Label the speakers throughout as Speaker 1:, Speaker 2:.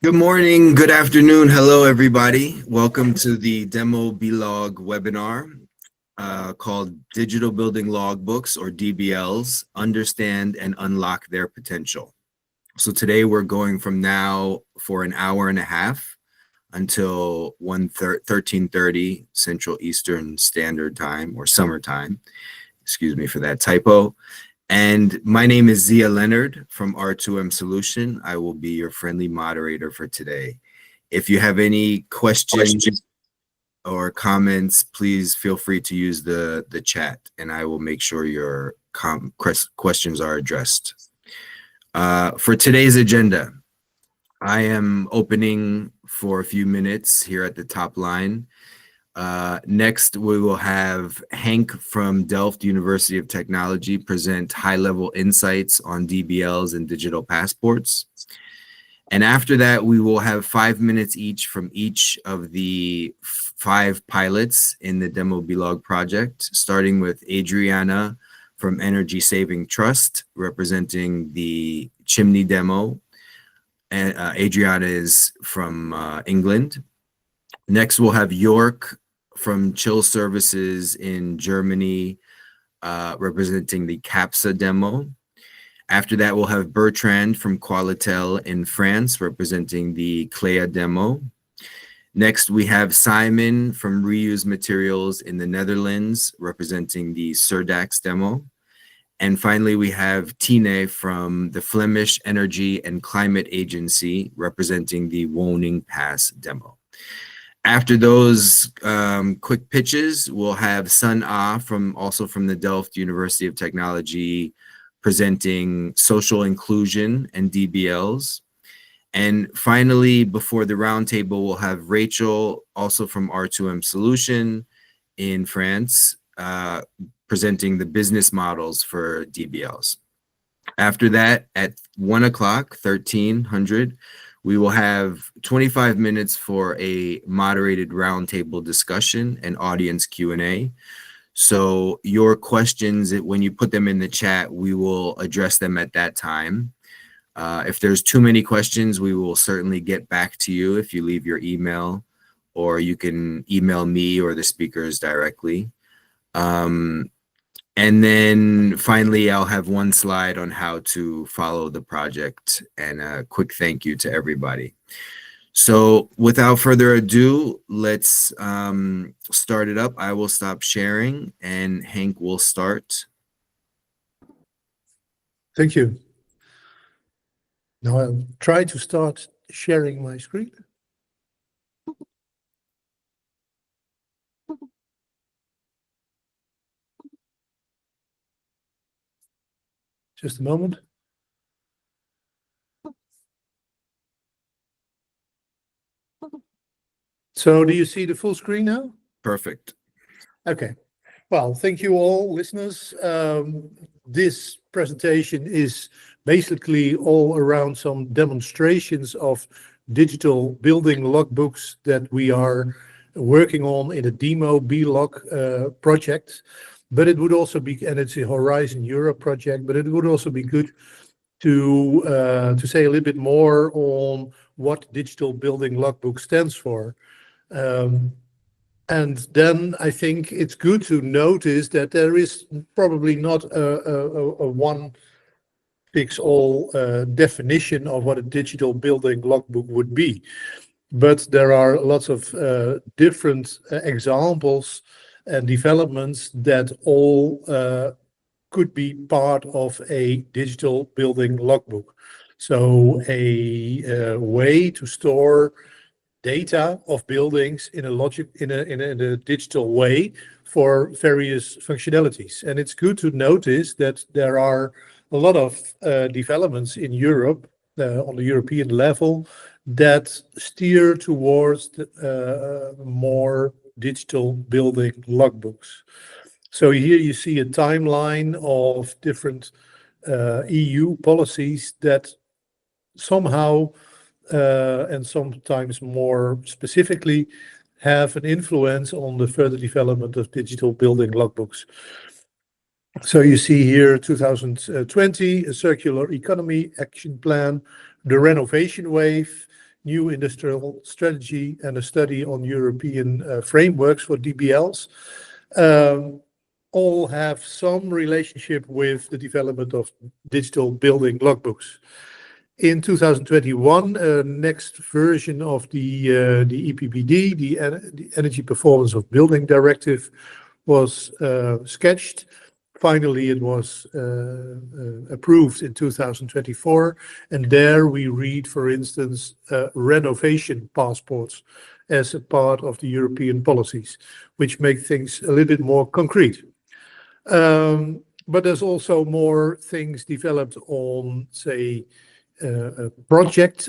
Speaker 1: Good morning, good afternoon, hello everybody. Welcome to the Demo-BLoog webinar called Digital Building Logbooks, or DBLs, Understand and Unlock Their Potential. So today we're going from now for an hour and a half until 13:30 Central Eastern Standard Time, or summertime. Excuse me for that typo. And my name is Zia Leonard from R2M Solution. I will be your friendly moderator for today. If you have any questions or comments, please feel free to use the chat, and I will make sure your questions are addressed. For today's agenda, I am opening for a few minutes here at the top line. Next, we will have Hank from Delft University of Technology present high-level insights on DBLs and digital passports. And after that, we will have 5 minutes each from each of the 5 pilots in the Demo-BLoog project, starting with Adriana from Energy Saving Trust, representing the chimney demo. And Adriana is from England. Next, we'll have York from Chill Services in Germany, representing the CAPSA demo. After that, we'll have Bertrand from Qualitel in France, representing the CLEA demo. Next, we have Simon from Reuse Materials in the Netherlands, representing the Surdax demo. And finally, we have Tine from the Flemish Energy and Climate Agency, representing the Woning Pass demo. After those quick pitches, we'll have Sun Ah also from the Delft University of Technology, presenting social inclusion and DBLs. And finally, before the roundtable, we'll have Rachel, also from R2M Solution in France, presenting the business models for DBLs. After that, at 1 o'clock, 1300, we will have 25 minutes for a moderated roundtable discussion and audience Q&A. So your questions, when you put them in the chat, we will address them at that time. If there's too many questions, we will certainly get back to you if you leave your email, or you can email me or the speakers directly. And then finally, I'll have one slide on how to follow the project, and a quick thank you to everybody. So without further ado, let's start it up. I will stop sharing and Hank will start.
Speaker 2: Thank you. Now I'll try to start sharing my screen. Just a moment. So do you see the full screen now?
Speaker 1: Perfect.
Speaker 2: Okay. Well, thank you all, listeners. This presentation is basically all around some demonstrations of digital building logbooks that we are working on in the Demo-BLoog project. But it would also be, and it's a Horizon Europe project, but it would also be good to say a little bit more on what digital building logbook stands for. And then I think it's good to notice that there is probably not a one-fix-all definition of what a digital building logbook would be. But there are lots of different examples and developments that all could be part of a digital building logbook. So a way to store data of buildings in a digital way for various functionalities. And it's good to notice that there are a lot of developments in Europe on the European level that steer towards more digital building logbooks. So here you see a timeline of different EU policies that somehow and sometimes more specifically have an influence on the further development of digital building logbooks. So you see here 2020, a circular economy action plan, the renovation wave. new industrial strategy and a study on European frameworks for DBLs, all have some relationship with the development of digital building logbooks. In 2021, next version of the EPBD, the Energy Performance of Building Directive, was sketched. Finally, it was approved in 2024, and there we read, for instance, renovation passports as a part of the European policies, which make things a little bit more concrete. But there's also more things developed on, say, product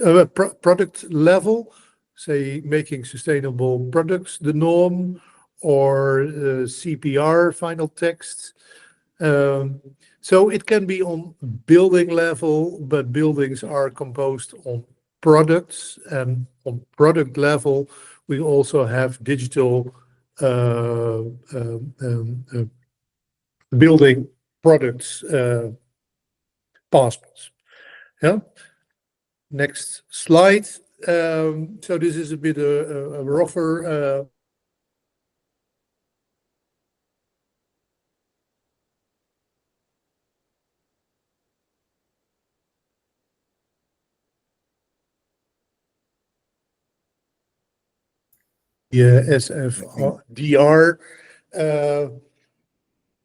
Speaker 2: level, say, making sustainable products the norm, or CPR final text. So it can be on building level, but buildings are composed on products, and on product level, we also have digital building products passports. Yeah. Next slide. So this is a bit a rougher SFDR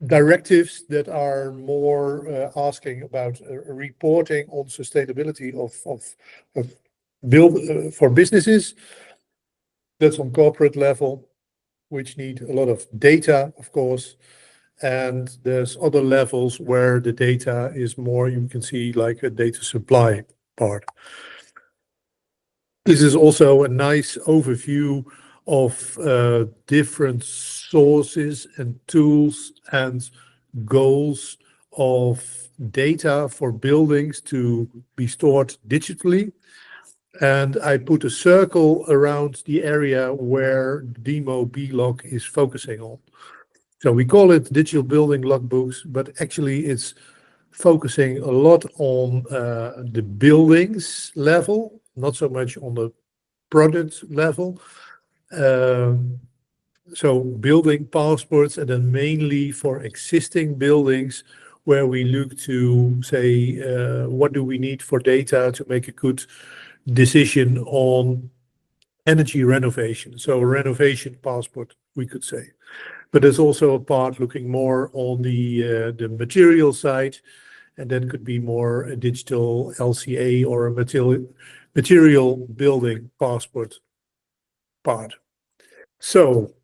Speaker 2: directives that are more asking about reporting on sustainability of build for businesses. That's on corporate level, which need a lot of data, of course. And there's other levels where the data is more, you can see, like a data supply part. This is also a nice overview of different sources and tools and goals of data for buildings to be stored digitally. And I put a circle around the area where Demo-BLoog is focusing on. So we call it digital building logbooks, but actually it's focusing a lot on the buildings level, not so much on the product level. So building passports, and then mainly for existing buildings, where we look to say, what do we need for data to make a good decision on energy renovation? So a renovation passport, we could say. But there's also a part looking more on the material side, and that could be more a digital LCA or a material building passport part. So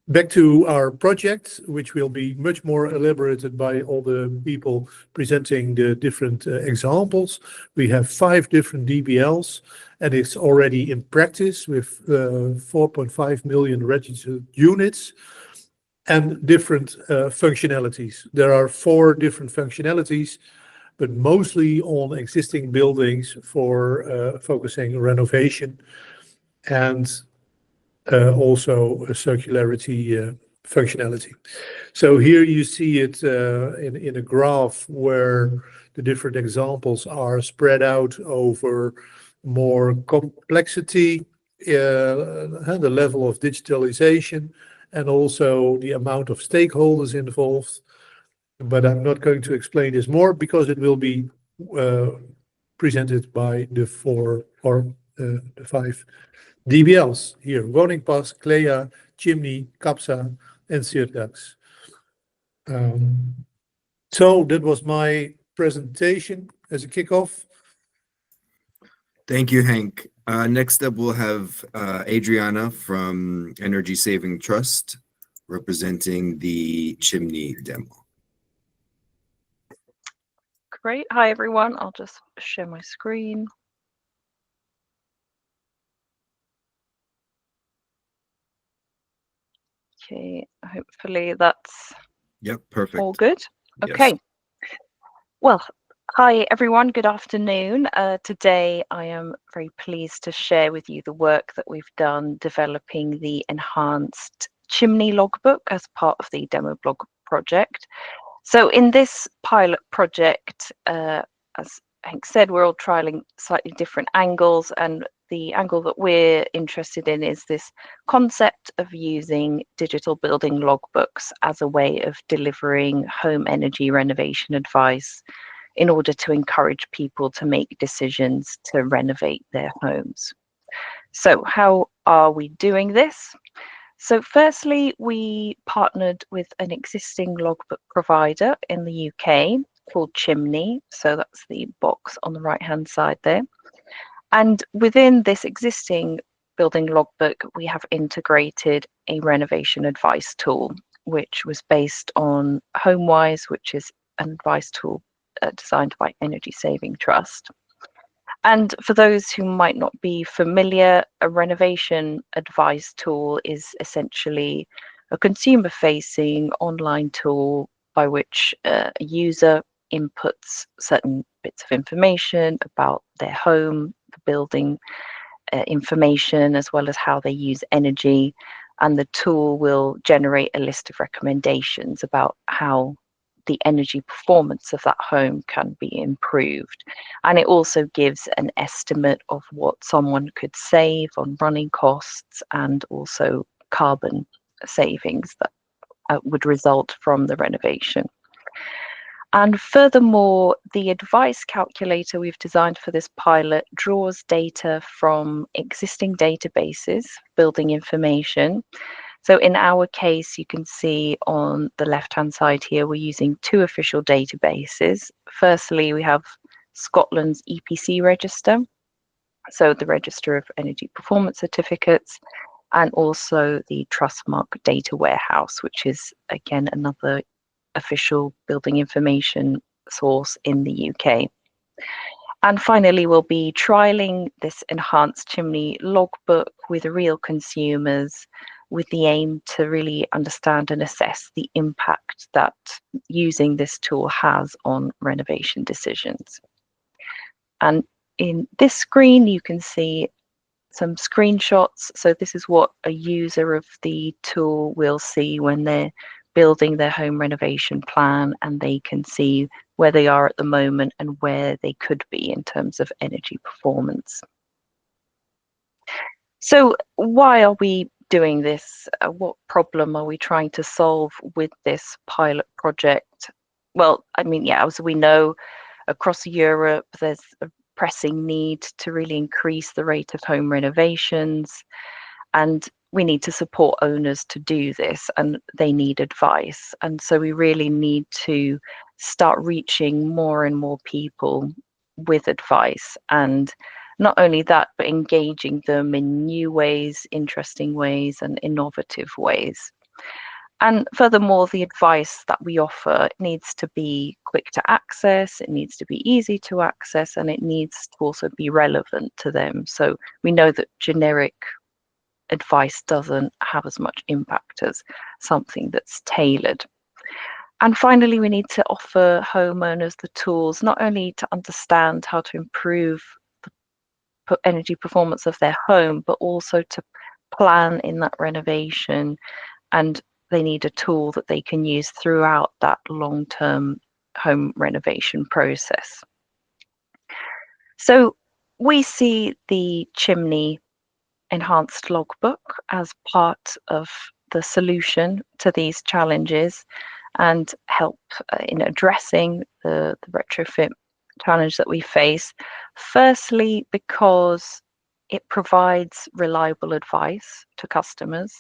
Speaker 2: back to our project, which will be much more elaborated by all the people presenting the different examples. We have 5 different DBLs, and it's already in practice with 4.5 million registered units and different functionalities. There are 4 different functionalities, but mostly on existing buildings for focusing renovation, and also a circularity functionality. So here you see it in a graph where the different examples are spread out over more complexity, the level of digitalization, and also the amount of stakeholders involved. But I'm not going to explain this more because it will be presented by the 4 or the 5 DBLs here: Woningpas, Clea, Chimney, Capsa, and Sirdax. So that was my presentation as a kickoff.
Speaker 1: Thank you, Henk. Next up, we'll have Adriana from Energy Saving Trust representing the chimney demo.
Speaker 3: Great. Hi, everyone. I'll just share my screen. Okay, hopefully that's
Speaker 1: perfect.
Speaker 3: all good.
Speaker 1: Yes.
Speaker 3: Okay. Well, hi, everyone. Good afternoon. Today, I am very pleased to share with you the work that we've done developing the enhanced chimney logbook as part of the Demo-BLoog project. So in this pilot project, as Henk said, we're all trialing slightly different angles, and the angle that we're interested in is this concept of using digital building logbooks as a way of delivering home energy renovation advice in order to encourage people to make decisions to renovate their homes. So how are we doing this? So firstly, we partnered with an existing logbook provider in the UK called Chimney. So that's the box on the right-hand side there. And within this existing building logbook, we have integrated a renovation advice tool, which was based on HomeWise, which is an advice tool designed by Energy Saving Trust. And for those who might not be familiar, a renovation advice tool is essentially a consumer-facing online tool by which a user inputs certain bits of information about their home, the building information, as well as how they use energy. And the tool will generate a list of recommendations about how the energy performance of that home can be improved. And it also gives an estimate of what someone could save on running costs and also carbon savings that would result from the renovation. And furthermore, the advice calculator we've designed for this pilot draws data from existing databases, building information. So in our case, you can see on the left-hand side here, we're using two official databases. Firstly, we have Scotland's EPC register, so the Register of Energy Performance Certificates, and also the Trustmark Data Warehouse, which is, again, another official building information source in the UK. And finally, we'll be trialing this enhanced Chimney logbook with real consumers with the aim to really understand and assess the impact that using this tool has on renovation decisions. And in this screen, you can see some screenshots. So this is what a user of the tool will see when they're building their home renovation plan, and they can see where they are at the moment and where they could be in terms of energy performance. So why are we doing this? What problem are we trying to solve with this pilot project? Well, I mean, yeah, as we know, across Europe, there's a pressing need to really increase the rate of home renovations, and we need to support owners to do this, and they need advice. And so we really need to start reaching more and more people with advice, and not only that, but engaging them in new ways, interesting ways, and innovative ways. And furthermore, the advice that we offer needs to be quick to access, it needs to be easy to access, and it needs to also be relevant to them. So we know that generic advice doesn't have as much impact as something that's tailored. And finally, we need to offer homeowners the tools not only to understand how to improve the energy performance of their home, but also to plan in that renovation. And they need a tool that they can use throughout that long-term home renovation process. So we see the Chimney enhanced logbook as part of the solution to these challenges and help in addressing the retrofit challenge that we face. Firstly, because it provides reliable advice to customers.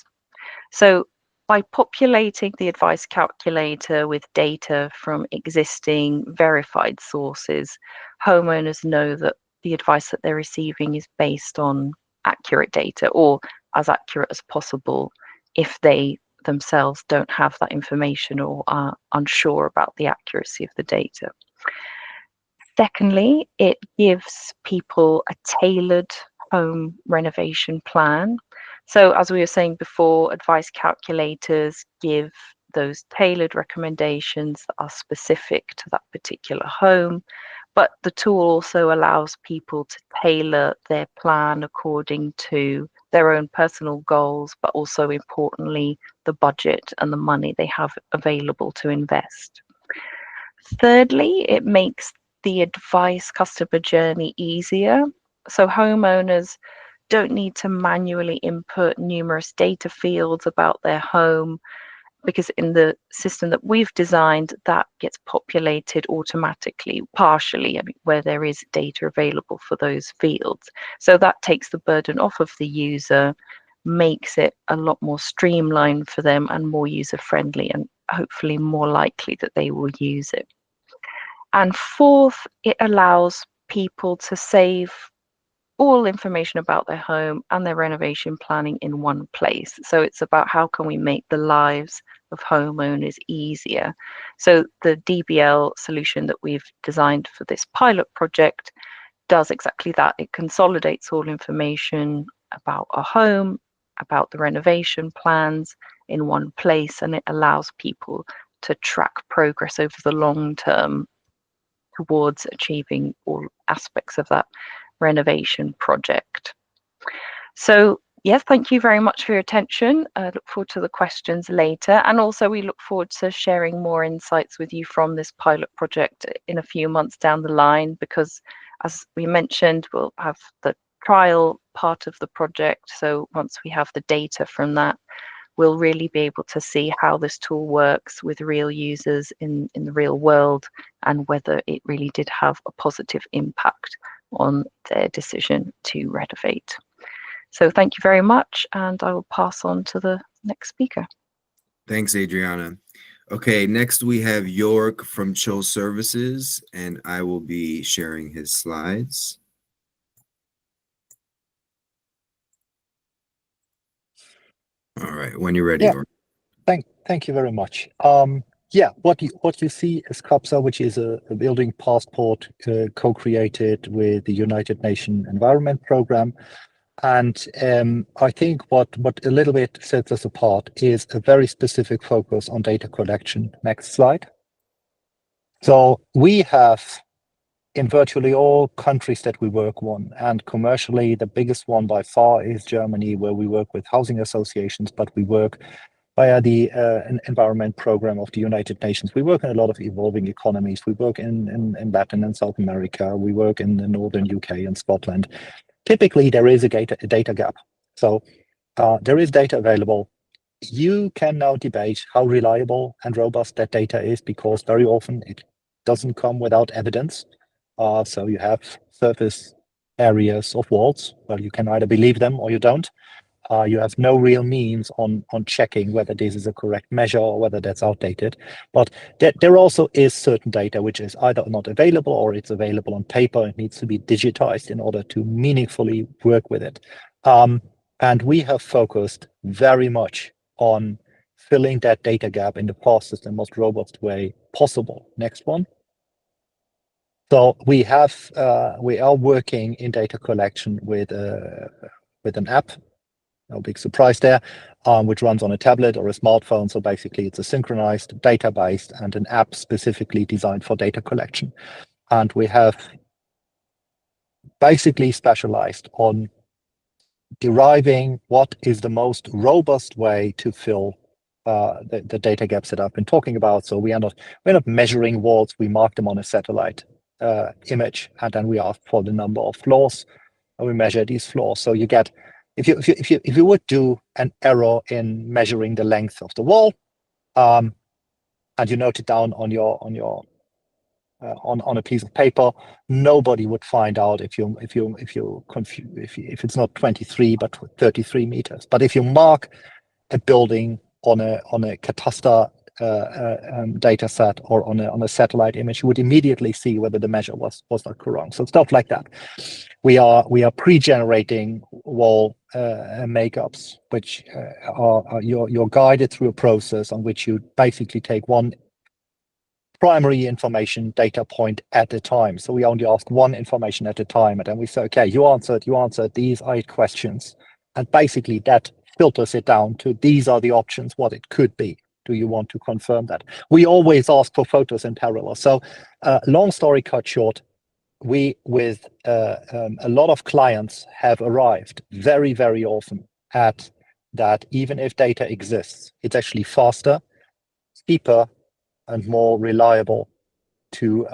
Speaker 3: So by populating the advice calculator with data from existing verified sources, homeowners know that the advice that they're receiving is based on accurate data, or as accurate as possible if they themselves don't have that information or are unsure about the accuracy of the data. Secondly, it gives people a tailored home renovation plan. So as we were saying before, advice calculators give those tailored recommendations that are specific to that particular home, but the tool also allows people to tailor their plan according to their own personal goals, but also importantly, the budget and the money they have available to invest. Thirdly, it makes the advice customer journey easier. So homeowners don't need to manually input numerous data fields about their home, because in the system that we've designed, that gets populated automatically, partially, I mean, where there is data available for those fields. So that takes the burden off of the user, makes it a lot more streamlined for them and more user-friendly, and hopefully more likely that they will use it. And fourth, it allows people to save all information about their home and their renovation planning in one place. So it's about how can we make the lives of homeowners easier. So the DBL solution that we've designed for this pilot project does exactly that. It consolidates all information about a home, about the renovation plans in one place, and it allows people to track progress over the long term towards achieving all aspects of that renovation project. So yes, thank you very much for your attention. I look forward to the questions later, and also we look forward to sharing more insights with you from this pilot project in a few months down the line, because as we mentioned, we'll have the trial part of the project. So once we have the data from that, we'll really be able to see how this tool works with real users in the real world, and whether it really did have a positive impact on their decision to renovate. So thank you very much, and I will pass on to the next speaker.
Speaker 1: Thanks, Adriana. Okay, next we have York from Cho Services, and I will be sharing his slides. All right, when you're ready,
Speaker 4: Yeah.
Speaker 1: York.
Speaker 4: Thank you very much. Yeah, what you see is COPSA, which is a building passport co-created with the United Nations Environment Program. And I think what a little bit sets us apart is a very specific focus on data collection. Next slide. So we have, in virtually all countries that we work on, and commercially the biggest one by far is Germany, where we work with housing associations, but we work via the environment program of the United Nations. We work in a lot of evolving economies. We work in Latin and South America. We work in the northern UK and Scotland. Typically, there is a data gap. So there is data available. You can now debate how reliable and robust that data is, because very often it doesn't come without evidence. So you have surface areas of walls. Well, you can either believe them or you don't. You have no real means on checking whether this is a correct measure or whether that's outdated. But there also is certain data which is either not available or it's available on paper. It needs to be digitized in order to meaningfully work with it. And we have focused very much on filling that data gap in the fastest and most robust way possible. Next one. So we are working in data collection with an app. No big surprise there, which runs on a tablet or a smartphone. So basically it's a synchronized database and an app specifically designed for data collection. And we have basically specialized on deriving what is the most robust way to fill the data gaps that I've been talking about. So we're not measuring walls, we mark them on a satellite image, and then we ask for the number of floors, and we measure these floors. So you get, if you would do an error in measuring the length of the wall, and you note it down on a piece of paper, nobody would find out if it's not 23 but 33 meters. But if you mark a building on a cataster data set or on a satellite image, you would immediately see whether the measure was not correct. So stuff like that. We are pre-generating wall makeups, which you're guided through a process on which you basically take one primary information data point at a time. So we only ask one information at a time, and then we say, okay, you answered these 8 questions, and basically that filters it down to these are the options, what it could be. Do you want to confirm that? We always ask for photos in parallel. So long story cut short, we, with a lot of clients, have arrived very, very often at that even if data exists, it's actually faster, cheaper, and more reliable to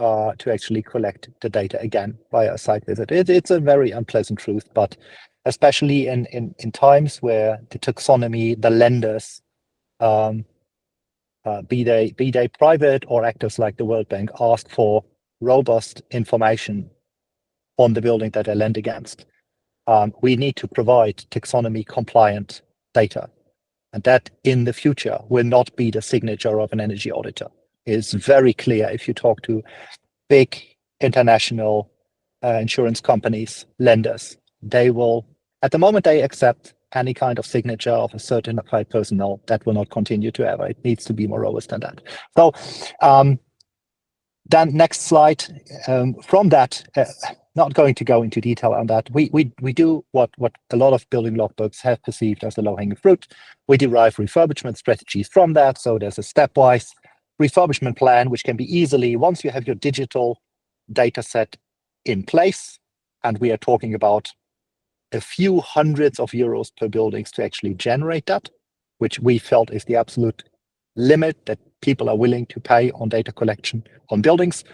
Speaker 4: actually collect the data again via a site visit. It's a very unpleasant truth, but especially in times where the taxonomy, the lenders, be they private or actors like the World Bank, ask for robust information on the building that they lend against. We need to provide taxonomy compliant data, and that in the future will not be the signature of an energy auditor. It's very clear if you talk to big international insurance companies, lenders, they will, at the moment they accept any kind of signature of a certified personnel. That will not continue to ever. It needs to be more robust than that. So then next slide. From that, not going to go into detail on that. We do what a lot of building logbooks have perceived as the low-hanging fruit. We derive refurbishment strategies from that. So there's a stepwise refurbishment plan, which can be easily, once you have your digital data set in place, and we are talking about a few hundreds of euros per buildings to actually generate that, which we felt is the absolute limit that people are willing to pay on data collection on buildings.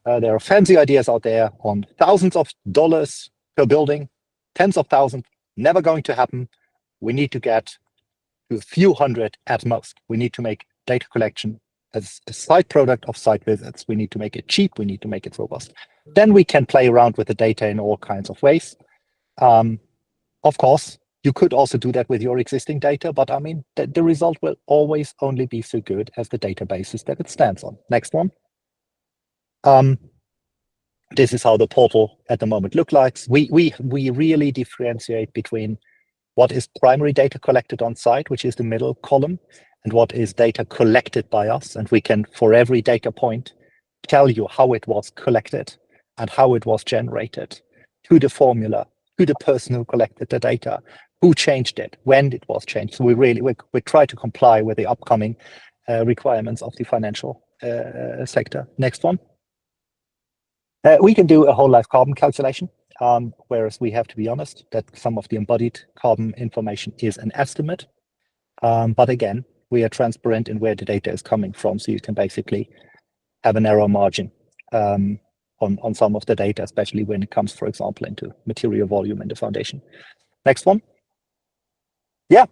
Speaker 4: There are fancy ideas out there on thousands of dollars per building, tens of thousands, never going to happen. We need to get to a few hundred at most. We need to make data collection as a side product of site visits. We need to make it cheap. We need to make it robust. Then we can play around with the data in all kinds of ways. Of course, you could also do that with your existing data, but I mean, the result will always only be so good as the databases that it stands on. Next one. This is how the portal at the moment looks like. We really differentiate between what is primary data collected on site, which is the middle column, and what is data collected by us. And we can, for every data point, tell you how it was collected and how it was generated, to the formula, to the person who collected the data, who changed it, when it was changed. So we try to comply with the upcoming requirements of the financial sector. Next one. We can do a whole life carbon calculation, whereas we have to be honest that some of the embodied carbon information is an estimate. But again, we are transparent in where the data is coming from, so you can basically have an error margin on some of the data, especially when it comes, for example, into material volume in the foundation. Next one. Yeah,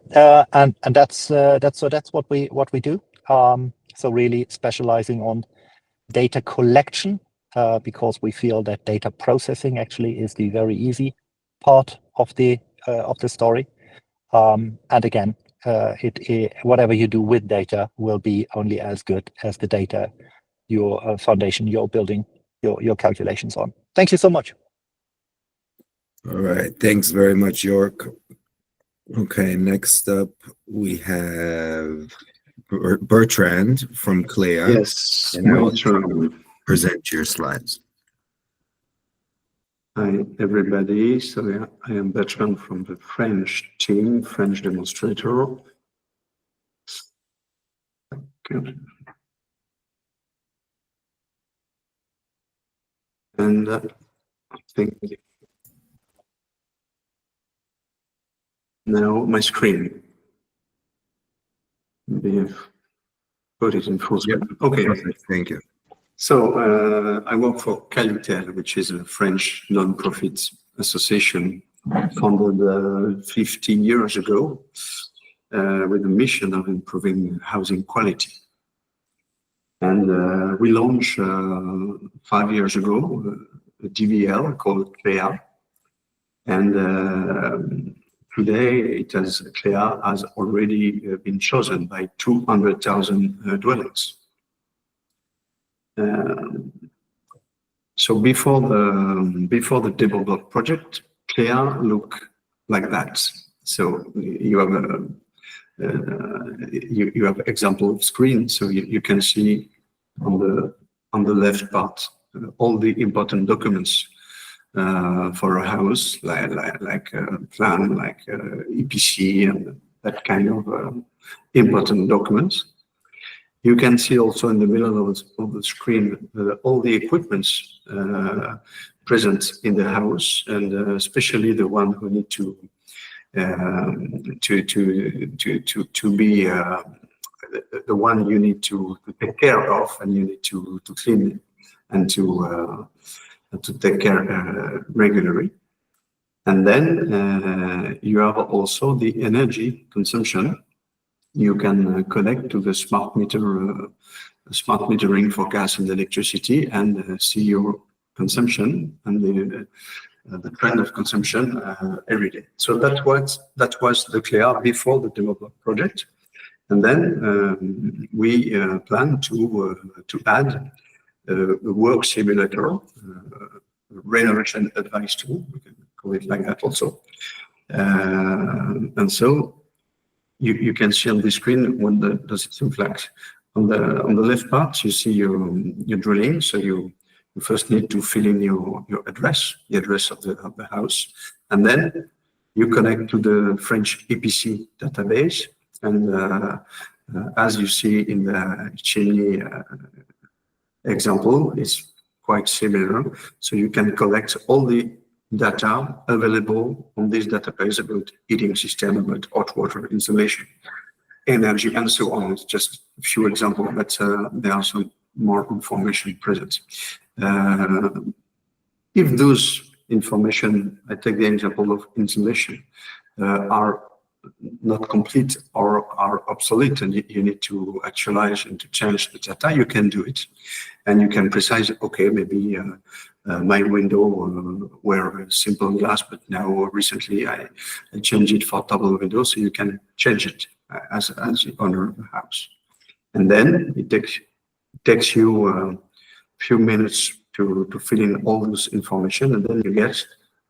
Speaker 4: and that's what we do. So really specializing on data collection, because we feel that data processing actually is the very easy part of the story. And again, whatever you do with data will be only as good as the data your foundation, you're building your calculations on. Thank you so much.
Speaker 1: All right, thanks very much, York. Okay, next up we have Bertrand from Clea.
Speaker 5: Yes,
Speaker 1: and I will
Speaker 5: Bertrand.
Speaker 1: present your slides.
Speaker 5: Hi, everybody. So yeah, I am Bertrand from the French team, French demonstrator. Good. And I think now my screen. Maybe I've put it in full screen.
Speaker 1: Yep.
Speaker 5: Okay.
Speaker 1: Perfect. Thank you.
Speaker 5: So I work for Calutel, which is a French non-profit association founded 15 years ago with a mission of improving housing quality. And we launched 5 years ago a DBL called Clea. And today Clea has already been chosen by 200,000 dwellings. So before the Demo-BLoog project, Clea looked like that. So you have example of screen. So you can see on the left part all the important documents for a house, like a plan, like EPC, and that kind of important documents. You can see also in the middle of the screen all the equipments present in the house, and especially the one who need to be the one you need to take care of and you need to clean and to take care regularly. And then you have also the energy consumption. You can connect to the smart metering for gas and electricity and see your consumption and the trend of consumption every day. So that was the CLEA before the Demo-BLoog project. And then we plan to add a work simulator, renovation advice tool, we can call it like that also. And so you can see on the screen what does it look like. On the left part, you see your drilling. So you first need to fill in your address, the address of the house, and then you connect to the French EPC database. And as you see in the chimney example, it's quite similar. So you can collect all the data available on this database about heating system, about hot water installation, energy, and so on. It's just a few examples, but there are some more information present. If those information, I take the example of insulation, are not complete or are obsolete, and you need to actualize and to change the data, you can do it. And you can precise, okay, maybe my window were simple glass, but now recently I changed it for double window, so you can change it as the owner of the house. And then it takes you a few minutes to fill in all this information, and then you get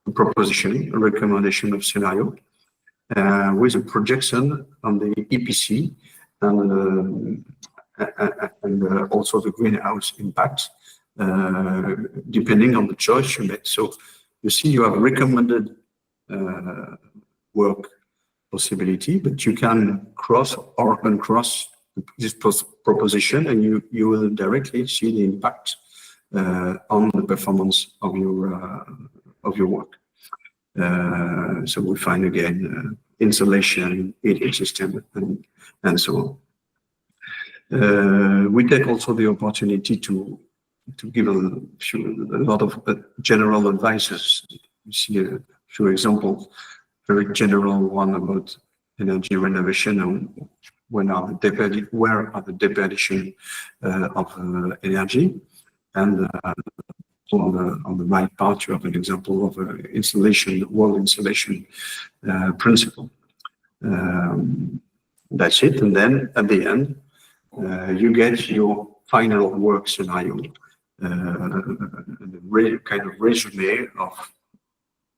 Speaker 5: a proposition, a recommendation of scenario with a projection on the EPC and also the greenhouse impact, depending on the choice you make. So you see, you have recommended work possibility, but you can cross or uncross this proposition, and you will directly see the impact on the performance of your work. So we find again insulation, heating system, and so on. We take also the opportunity to give a lot of general advices. You see a few examples, very general one about energy renovation and where are the depletion of energy, and on the right part you have an example of installation, wall insulation principle. That's it, and then at the end you get your final work scenario, kind of resume of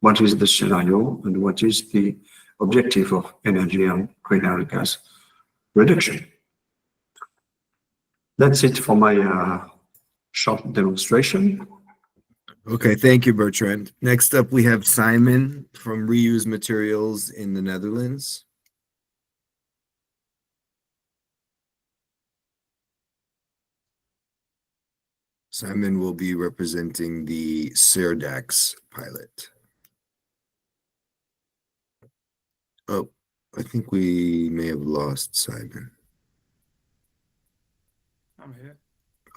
Speaker 5: what is the scenario and what is the objective of energy and greenhouse gas reduction. That's it for my short demonstration.
Speaker 1: Okay, thank you, Bertrand. Next up, we have Simon from Reuse Materials in the Netherlands. Simon will be representing the Serdax pilot. Oh, I think we may have lost Simon.
Speaker 6: I'm here.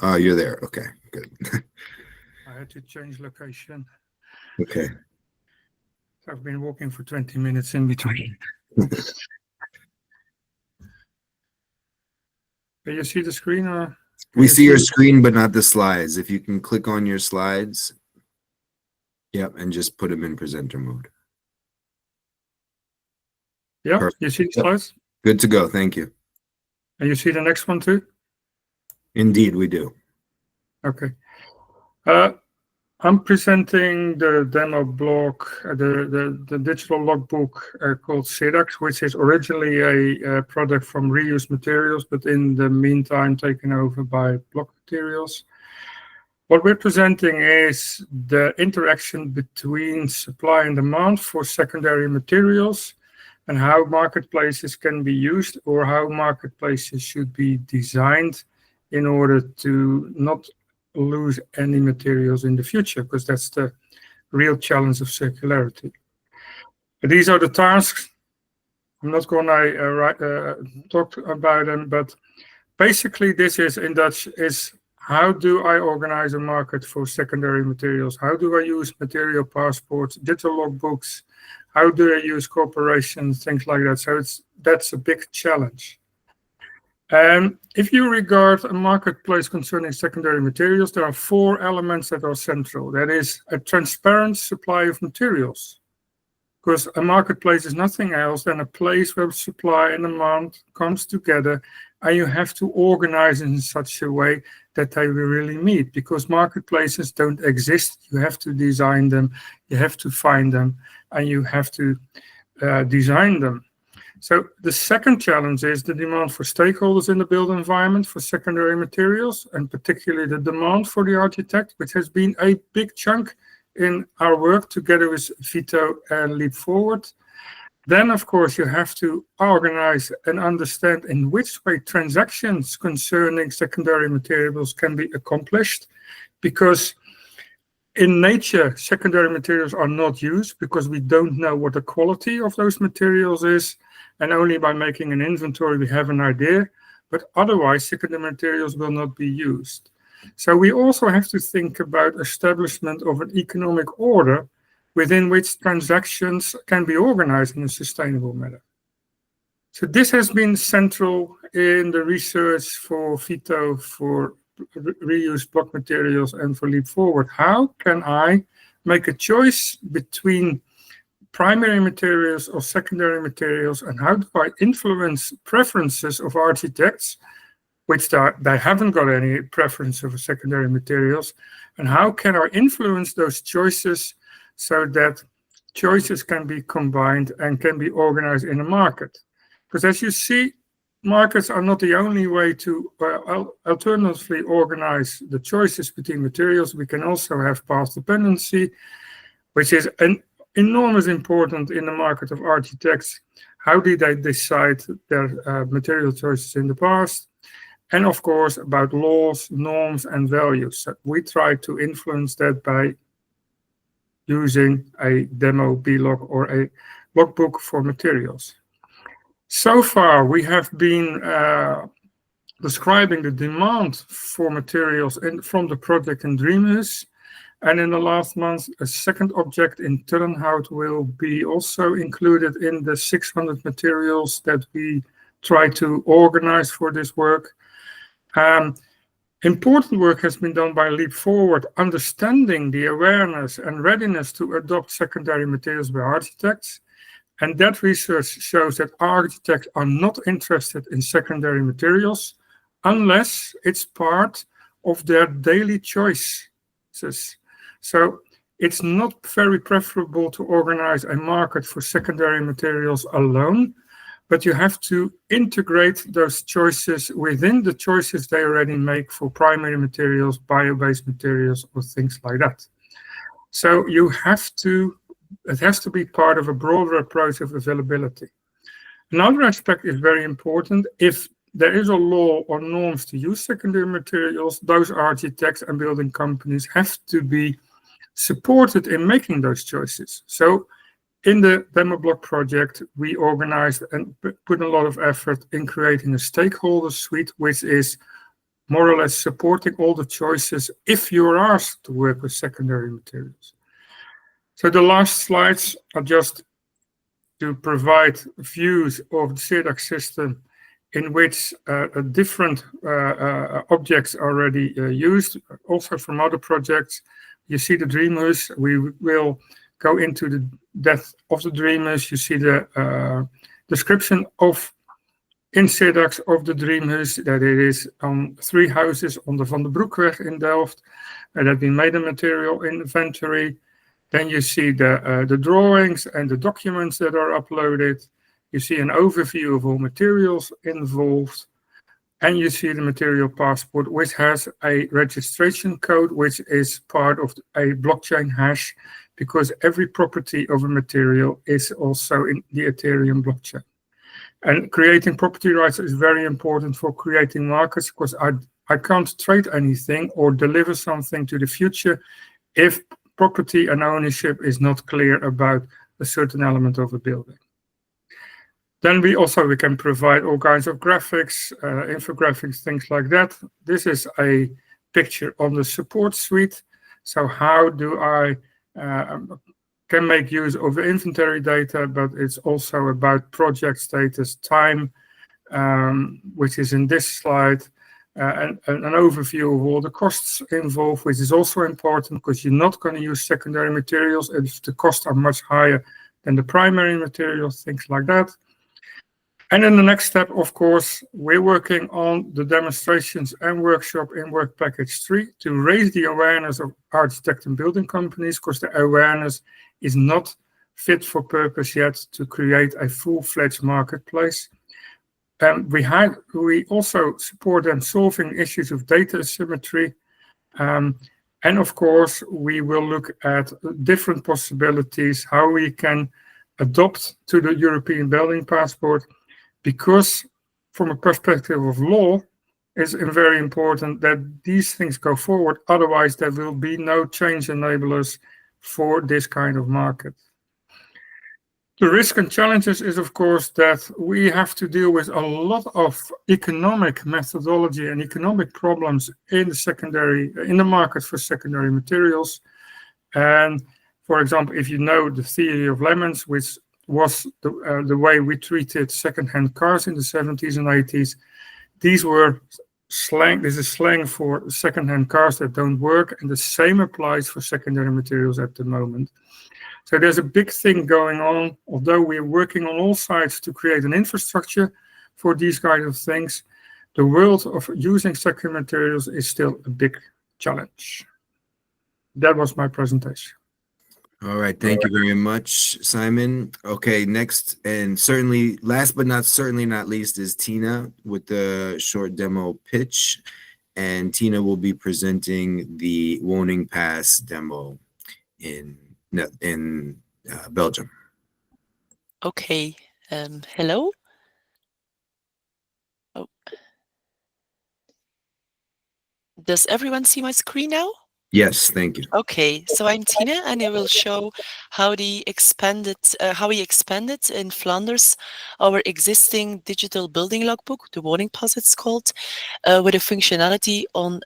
Speaker 1: Oh, you're there. Okay, good.
Speaker 6: I had to change location.
Speaker 1: Okay.
Speaker 6: So I've been walking for 20 minutes in between. Can you see the screen? Or
Speaker 1: We see your screen, but not the slides. If you can click on your slides. Yep, and just put them in presenter mode.
Speaker 6: Yeah,
Speaker 1: Perfect.
Speaker 6: you see the
Speaker 1: Yep.
Speaker 6: slides?
Speaker 1: Good to go. Thank you.
Speaker 6: And you see the next one too?
Speaker 1: Indeed, we do.
Speaker 6: Okay. I'm presenting the Demo-BLoog, the digital logbook called Serdax, which is originally a product from Reuse Materials, but in the meantime taken over by Block Materials. What we're presenting is the interaction between supply and demand for secondary materials and how marketplaces can be used, or how marketplaces should be designed in order to not lose any materials in the future, because that's the real challenge of circularity. These are the tasks. I'm not going to talk about them, but basically this is in Dutch is how do I organize a market for secondary materials? How do I use material passports, digital logbooks? How do I use corporations, things like that? So that's a big challenge. If you regard a marketplace concerning secondary materials, there are 4 elements that are central. That is a transparent supply of materials. Because a marketplace is nothing else than a place where supply and demand comes together, and you have to organize in such a way that they will really meet. Because marketplaces don't exist, you have to design them, you have to find them, and you have to design them. So the second challenge is the demand for stakeholders in the built environment for secondary materials, and particularly the demand for the architect, which has been a big chunk in our work together with Vito and Leap Forward. Then, of course, you have to organize and understand in which way transactions concerning secondary materials can be accomplished, because in nature, secondary materials are not used because we don't know what the quality of those materials is, and only by making an inventory we have an idea, but otherwise secondary materials will not be used. So we also have to think about establishment of an economic order within which transactions can be organized in a sustainable manner. So this has been central in the research for Vito, for reused block materials, and for Leap Forward. How can I make a choice between primary materials or secondary materials, and how do I influence preferences of architects, which they haven't got any preference for secondary materials, and how can I influence those choices so that choices can be combined and can be organized in a market? Because as you see, markets are not the only way to alternatively organize the choices between materials. We can also have path dependency, which is an enormous important in the market of architects. How did they decide their material choices in the past? And of course, about laws, norms, and values. So we try to influence that by using a Demo-BLoog or a logbook for materials. So far, we have been describing the demand for materials from the project in Dreamhuis. And in the last month, a second object in Turnhout will be also included in the 600 materials that we try to organize for this work. Important work has been done by Leap Forward, understanding the awareness and readiness to adopt secondary materials by architects. And that research shows that architects are not interested in secondary materials unless it's part of their daily choices. So it's not very preferable to organize a market for secondary materials alone, but you have to integrate those choices within the choices they already make for primary materials, bio-based materials, or things like that. So it has to be part of a broader approach of availability. Another aspect is very important. If there is a law or norms to use secondary materials, those architects and building companies have to be supported in making those choices. So in the Demo-BLoog project, we organized and put a lot of effort in creating a stakeholder suite, which is more or less supporting all the choices if you are asked to work with secondary materials. So the last slides are just to provide views of the CEDAC system in which different objects are already used, also from other projects. You see the Dreamhuis. We will go into the depth of the Dreamhuis. You see the description of in CEDAC of the Dreamhuis, that it is on 3 houses on the Van den Broekweg in Delft, and that we made a material inventory. Then you see the drawings and the documents that are uploaded. You see an overview of all materials involved. And you see the material passport, which has a registration code, which is part of a blockchain hash, because every property of a material is also in the Ethereum blockchain. And creating property rights is very important for creating markets, because I can't trade anything or deliver something to the future if property and ownership is not clear about a certain element of a building. Then we can provide all kinds of graphics, infographics, things like that. This is a picture on the support suite. So how do I can make use of the inventory data, but it's also about project status, time, which is in this slide, and an overview of all the costs involved, which is also important because you're not going to use secondary materials if the costs are much higher than the primary materials, things like that. And then the next step, of course, we're working on the demonstrations and workshop in work package 3 to raise the awareness of architect and building companies, because the awareness is not fit for purpose yet to create a full-fledged marketplace. We also support them solving issues of data asymmetry. And of course, we will look at different possibilities, how we can adopt to the European Building Passport, because from a perspective of law, it's very important that these things go forward. Otherwise, there will be no change enablers for this kind of market. The risk and challenges is, of course, that we have to deal with a lot of economic methodology and economic problems in the market for secondary materials. And for example, if you know the theory of lemons, which was the way we treated second-hand cars in the 70s and 80s. These were slang. This is slang for second-hand cars that don't work, and the same applies for secondary materials at the moment. So there's a big thing going on. Although we're working on all sides to create an infrastructure for these kind of things, the world of using secondary materials is still a big challenge. That was my presentation.
Speaker 1: All right, thank you very much, Simon. Okay, next, and certainly last but certainly not least, is Tina with the short demo pitch. And Tina will be presenting the Woning Pass demo in Belgium.
Speaker 7: Okay, hello. Oh. Does everyone see my screen now?
Speaker 1: Yes, thank you.
Speaker 7: Okay, so I'm Tina, and I will show how we expanded in Flanders our existing digital building logbook, the Woning Pass it's called, with a functionality on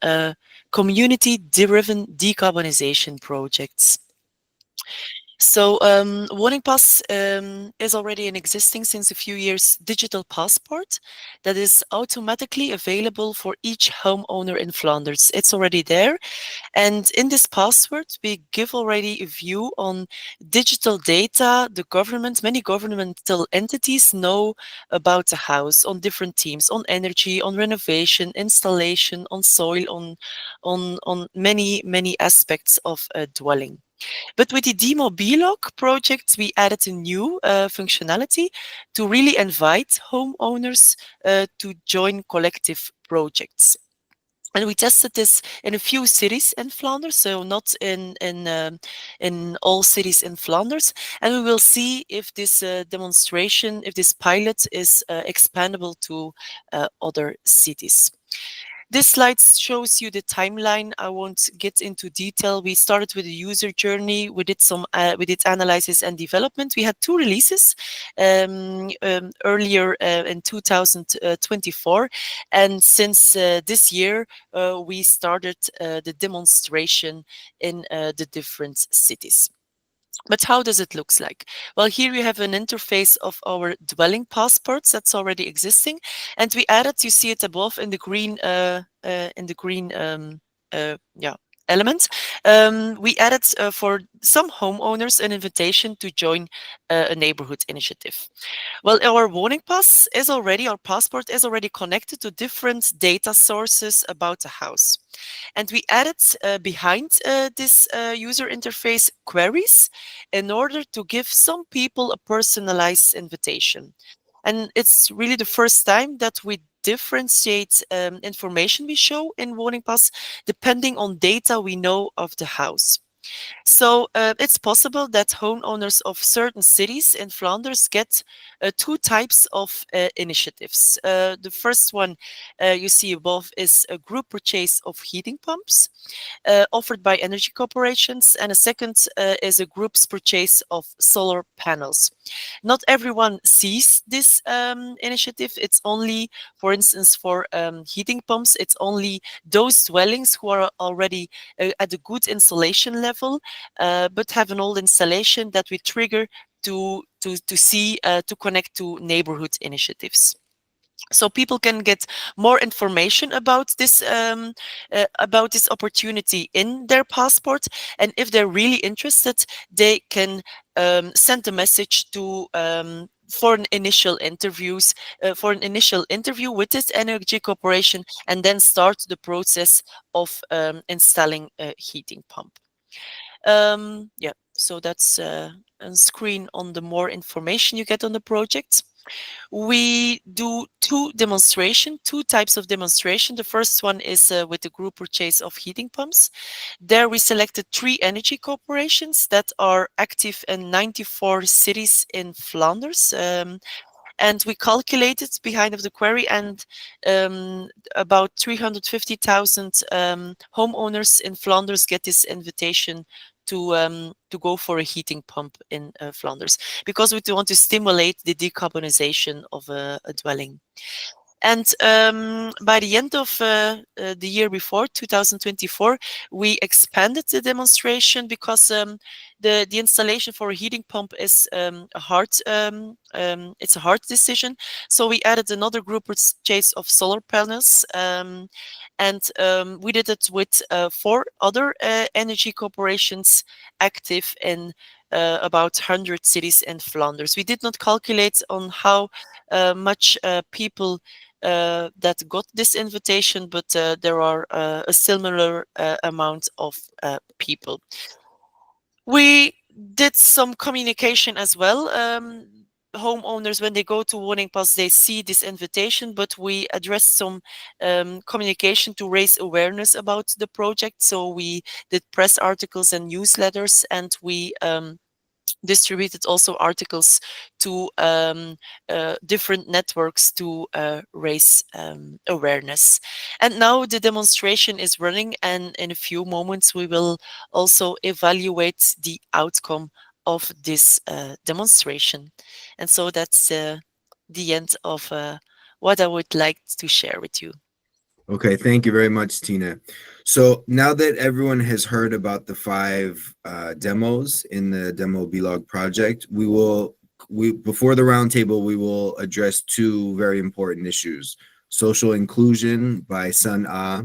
Speaker 7: community-driven decarbonization projects. So Woning Pass is already an existing since a few years digital passport that is automatically available for each homeowner in Flanders. It's already there. And in this password, we give already a view on digital data. The government, many governmental entities know about the house on different themes, on energy, on renovation, installation, on soil, on many aspects of a dwelling. But with the Demo-BLoog project, we added a new functionality to really invite homeowners to join collective projects. And we tested this in a few cities in Flanders, so not in all cities in Flanders. And we will see if this demonstration, if this pilot is expandable to other cities. This slide shows you the timeline. I won't get into detail. We started with a user journey. We did analysis and development. We had 2 releases earlier in 2024, and since this year we started the demonstration in the different cities. But how does it look like? Well, here you have an interface of our dwelling passports that's already existing, and we added, you see it above in the green element. We added for some homeowners an invitation to join a neighborhood initiative. Well, our Woning Pass is already, our passport is already connected to different data sources about the house. And we added behind this user interface queries in order to give some people a personalized invitation. And it's really the first time that we differentiate information we show in Woning Pass depending on data we know of the house. So it's possible that homeowners of certain cities in Flanders get 2 types of initiatives. The first one you see above is a group purchase of heating pumps offered by energy corporations, and a second is a group's purchase of solar panels. Not everyone sees this initiative. It's only, for instance, for heating pumps, it's only those dwellings who are already at a good installation level, but have an old installation that we trigger to see to connect to neighborhood initiatives. So people can get more information about this opportunity in their passport, and if they're really interested, they can send a message to for an initial interview with this energy corporation, and then start the process of installing a heating pump. Yeah, so that's a screen on the more information you get on the project. We do two types of demonstration. The first one is with the group purchase of heating pumps. There we selected 3 energy corporations that are active in 94 cities in Flanders. And we calculated behind of the query, and about 350,000 homeowners in Flanders get this invitation to go for a heating pump in Flanders, because we want to stimulate the decarbonization of a dwelling. And by the end of the year before, 2024, we expanded the demonstration, because the installation for a heating pump is it's a hard decision. So we added another group purchase of solar panels, and we did it with 4 other energy corporations active in about 100 cities in Flanders. We did not calculate on how much people that got this invitation, but there are a similar amount of people. We did some communication as well. Homeowners, when they go to Woningpas, they see this invitation, but we addressed some communication to raise awareness about the project. So we did press articles and newsletters, and we distributed also articles to different networks to raise awareness. And now the demonstration is running, and in a few moments we will also evaluate the outcome of this demonstration. And so that's the end of what I would like to share with you.
Speaker 1: Okay, thank you very much, Tina. So now that everyone has heard about the 5 demos in the Demo-BLoog project, before the roundtable, we will address 2 very important issues: social inclusion by Sun Ah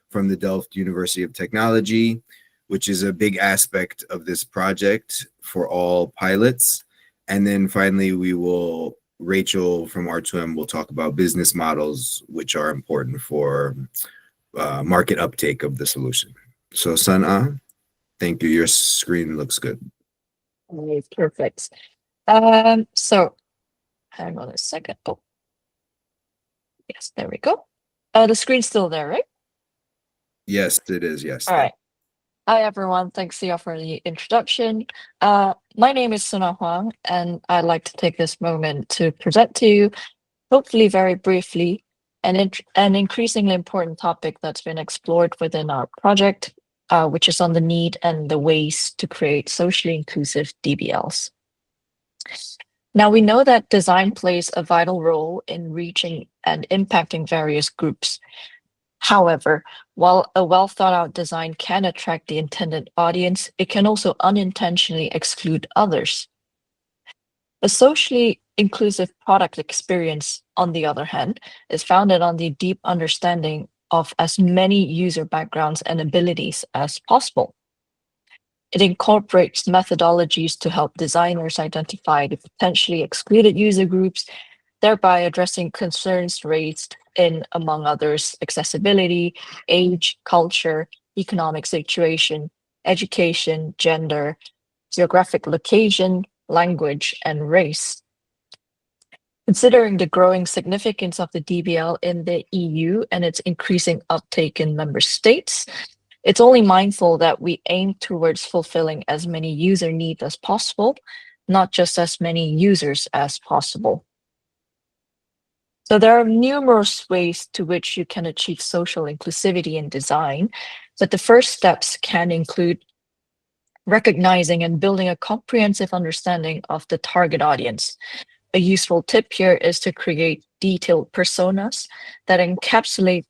Speaker 1: from the Delft University of Technology, which is a big aspect of this project for all pilots. And then finally, Rachel from R2M will talk about business models, which are important for market uptake of the solution. So Sana, thank you. Your screen looks good.
Speaker 8: Okay, perfect. So hang on a second. Oh, yes, there we go. The screen's still there, right?
Speaker 1: Yes, it is. Yes.
Speaker 8: All right. Hi, everyone. Thanks, Sia, for the introduction. My name is Suna Huang, and I'd like to take this moment to present to you, hopefully very briefly, an increasingly important topic that's been explored within our project, which is on the need and the ways to create socially inclusive DBLs. Now, we know that design plays a vital role in reaching and impacting various groups. However, while a well-thought-out design can attract the intended audience, it can also unintentionally exclude others. A socially inclusive product experience, on the other hand, is founded on the deep understanding of as many user backgrounds and abilities as possible. It incorporates methodologies to help designers identify the potentially excluded user groups, thereby addressing concerns raised in, among others, accessibility, age, culture, economic situation, education, gender, geographic location, language, and race. Considering the growing significance of the DBL in the EU and its increasing uptake in member states, it's only mindful that we aim towards fulfilling as many user needs as possible, not just as many users as possible. So there are numerous ways to which you can achieve social inclusivity in design, but the first steps can include recognizing and building a comprehensive understanding of the target audience. A useful tip here is to create detailed personas that encapsulate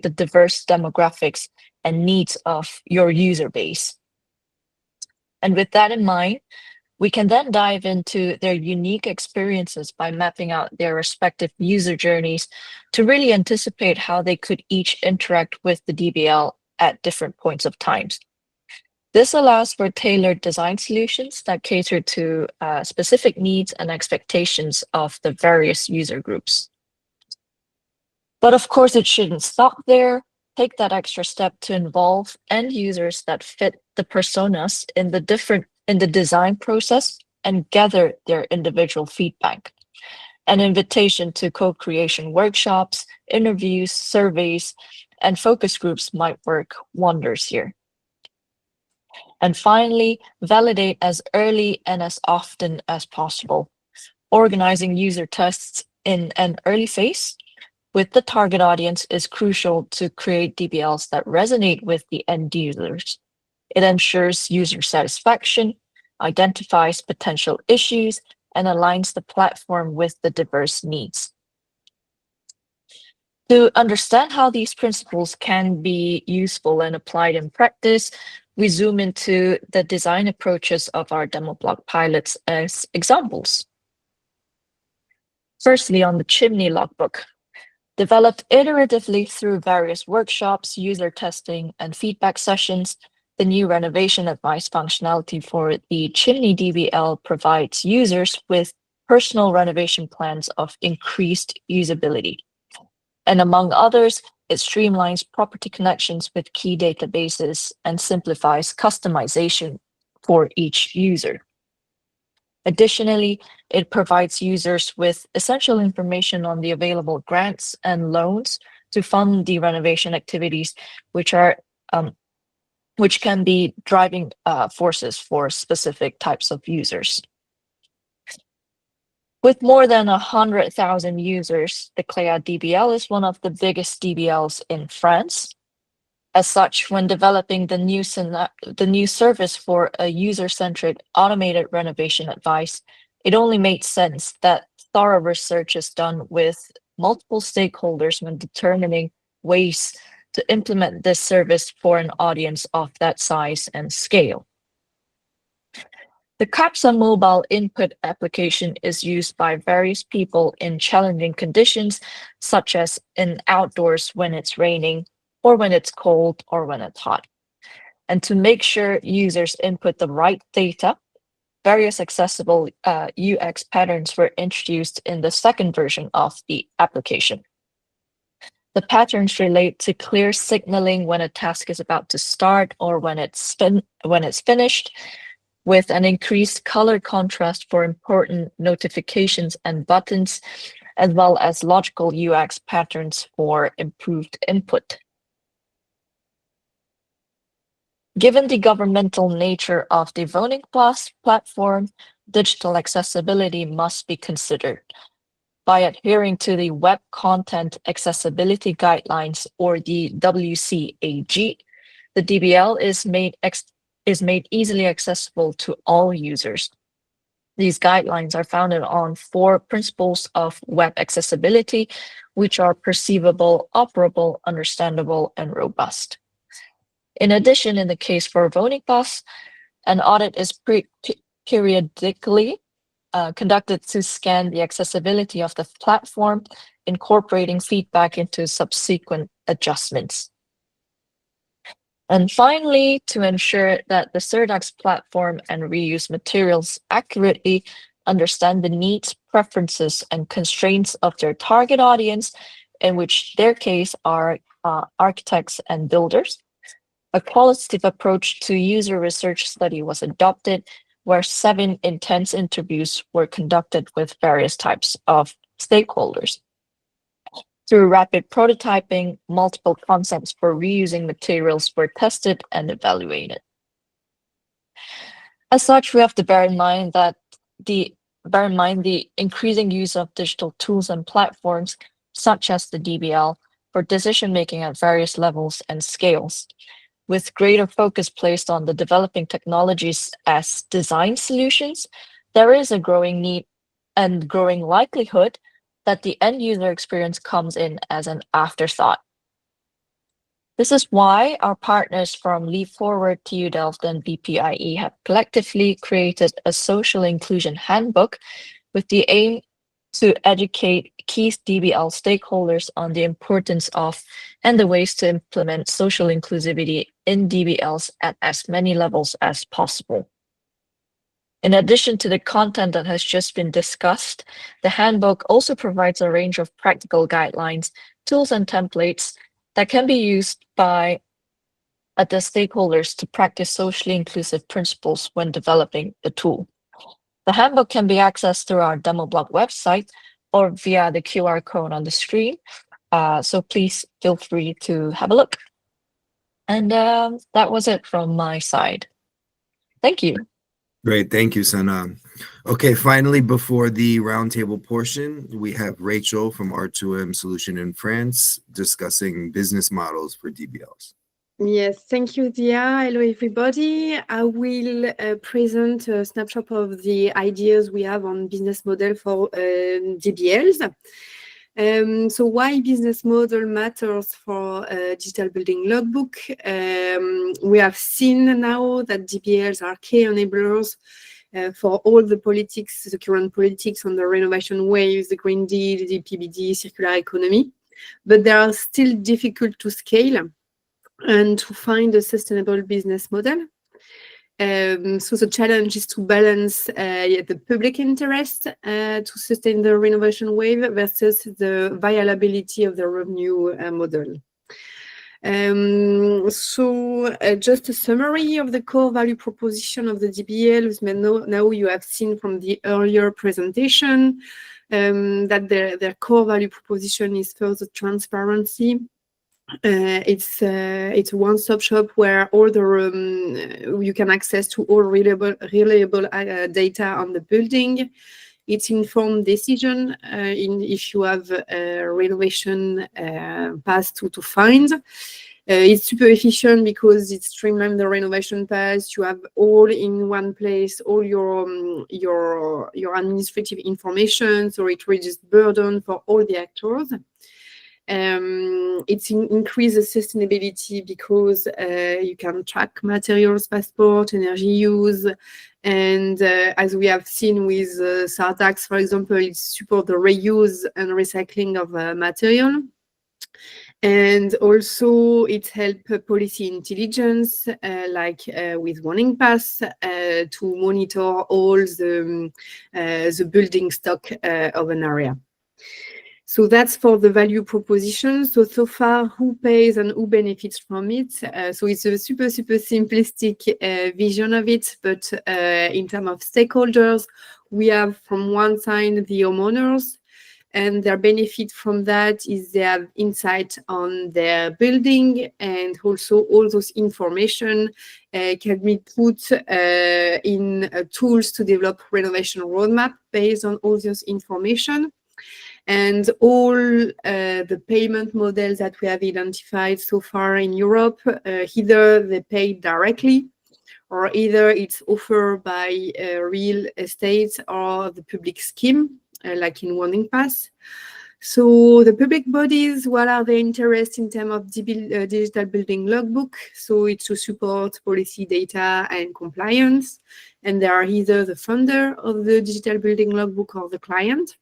Speaker 8: the diverse demographics and needs of your user base. And with that in mind, we can then dive into their unique experiences by mapping out their respective user journeys to really anticipate how they could each interact with the DBL at different points of time. This allows for tailored design solutions that cater to specific needs and expectations of the various user groups. But of course, it shouldn't stop there. Take that extra step to involve end users that fit the personas in the design process and gather their individual feedback. An invitation to co-creation workshops, interviews, surveys, and focus groups might work wonders here. And finally, validate as early and as often as possible. Organizing user tests in an early phase with the target audience is crucial to create DBLs that resonate with the end users. It ensures user satisfaction, identifies potential issues, and aligns the platform with the diverse needs. To understand how these principles can be useful and applied in practice, we zoom into the design approaches of our Demo-BLoog pilots as examples. Firstly, on the chimney logbook. Developed iteratively through various workshops, user testing, and feedback sessions, the new renovation advice functionality for the Chimney DBL provides users with personal renovation plans of increased usability. And among others, it streamlines property connections with key databases and simplifies customization for each user. Additionally, it provides users with essential information on the available grants and loans to fund the renovation activities, which can be driving forces for specific types of users. With more than 100,000 users, the Cléa DBL is one of the biggest DBLs in France. As such, when developing the new service for a user-centric automated renovation advice, it only made sense that thorough research is done with multiple stakeholders when determining ways to implement this service for an audience of that size and scale. The CAPSA mobile input application is used by various people in challenging conditions, such as in outdoors when it's raining, or when it's cold, or when it's hot. And to make sure users input the right data, various accessible UX patterns were introduced in the second version of the application. The patterns relate to clear signaling when a task is about to start or when it's finished, with an increased color contrast for important notifications and buttons, as well as logical UX patterns for improved input. Given the governmental nature of the voting platform, digital accessibility must be considered. By adhering to the Web Content Accessibility Guidelines, or the WCAG, the DBL is made easily accessible to all users. These guidelines are founded on 4 principles of web accessibility, which are perceivable, operable, understandable, and robust. In addition, in the case for voting pass, an audit is periodically conducted to scan the accessibility of the platform, incorporating feedback into subsequent adjustments. And finally, to ensure that the Surdax platform and reuse materials accurately understand the needs, preferences, and constraints of their target audience, in which their case are architects and builders, a qualitative approach to user research study was adopted, where 7 intense interviews were conducted with various types of stakeholders. Through rapid prototyping, multiple concepts for reusing materials were tested and evaluated. As such, we have to bear in mind the increasing use of digital tools and platforms, such as the DBL, for decision-making at various levels and scales. with greater focus placed on the developing technologies as design solutions, there is a growing need and growing likelihood that the end user experience comes in as an afterthought. This is why our partners from Leap Forward, TU Delft, and BPIE have collectively created a social inclusion handbook with the aim to educate key DBL stakeholders on the importance of and the ways to implement social inclusivity in DBLs at as many levels as possible. In addition to the content that has just been discussed, the handbook also provides a range of practical guidelines, tools, and templates that can be used by the stakeholders to practice socially inclusive principles when developing the tool. The handbook can be accessed through our Demo-BLoog website or via the QR code on the screen. So please feel free to have a look. And that was it from my side. Thank you.
Speaker 1: Great, thank you, Sana. Okay, finally, before the roundtable portion, we have Rachel from R2M Solution in France discussing business models for DBLs.
Speaker 9: Yes, thank you, Dia. Hello, everybody. I will present a snapshot of the ideas we have on business model for DBLs. So why business model matters for digital building logbook. We have seen now that DBLs are key enablers for all the politics, the current politics on the renovation waves, the Green Deal, the PBD, circular economy, but they are still difficult to scale and to find a sustainable business model. So the challenge is to balance the public interest to sustain the renovation wave versus the viability of the revenue model. Just a summary of the core value proposition of the DBL. Now you have seen from the earlier presentation that their core value proposition is first transparency. It's a one-stop shop where all the you can access to all reliable data on the building. It's informed decision if you have a renovation path to find. It's super efficient because it streamlines the renovation path. You have all in one place, all your administrative information, so it reduces burden for all the actors. It increases sustainability because you can track materials, passport, energy use, and as we have seen with Sartax, for example, it supports the reuse and recycling of material. And also it helps policy intelligence, like with warning pass, to monitor all the building stock of an area. So that's for the value proposition. So far, who pays and who benefits from it? So it's a super simplistic vision of it, but in terms of stakeholders, we have from one side the homeowners, and their benefit from that is they have insight on their building, and also all those information can be put in tools to develop renovation roadmap based on all this information. And all the payment models that we have identified so far in Europe, either they pay directly, or either it's offered by real estate or the public scheme, like in Warning Pass. So the public bodies, what are their interests in terms of digital building logbook? So it's to support policy data and compliance. And they are either the funder of the digital building logbook or the client.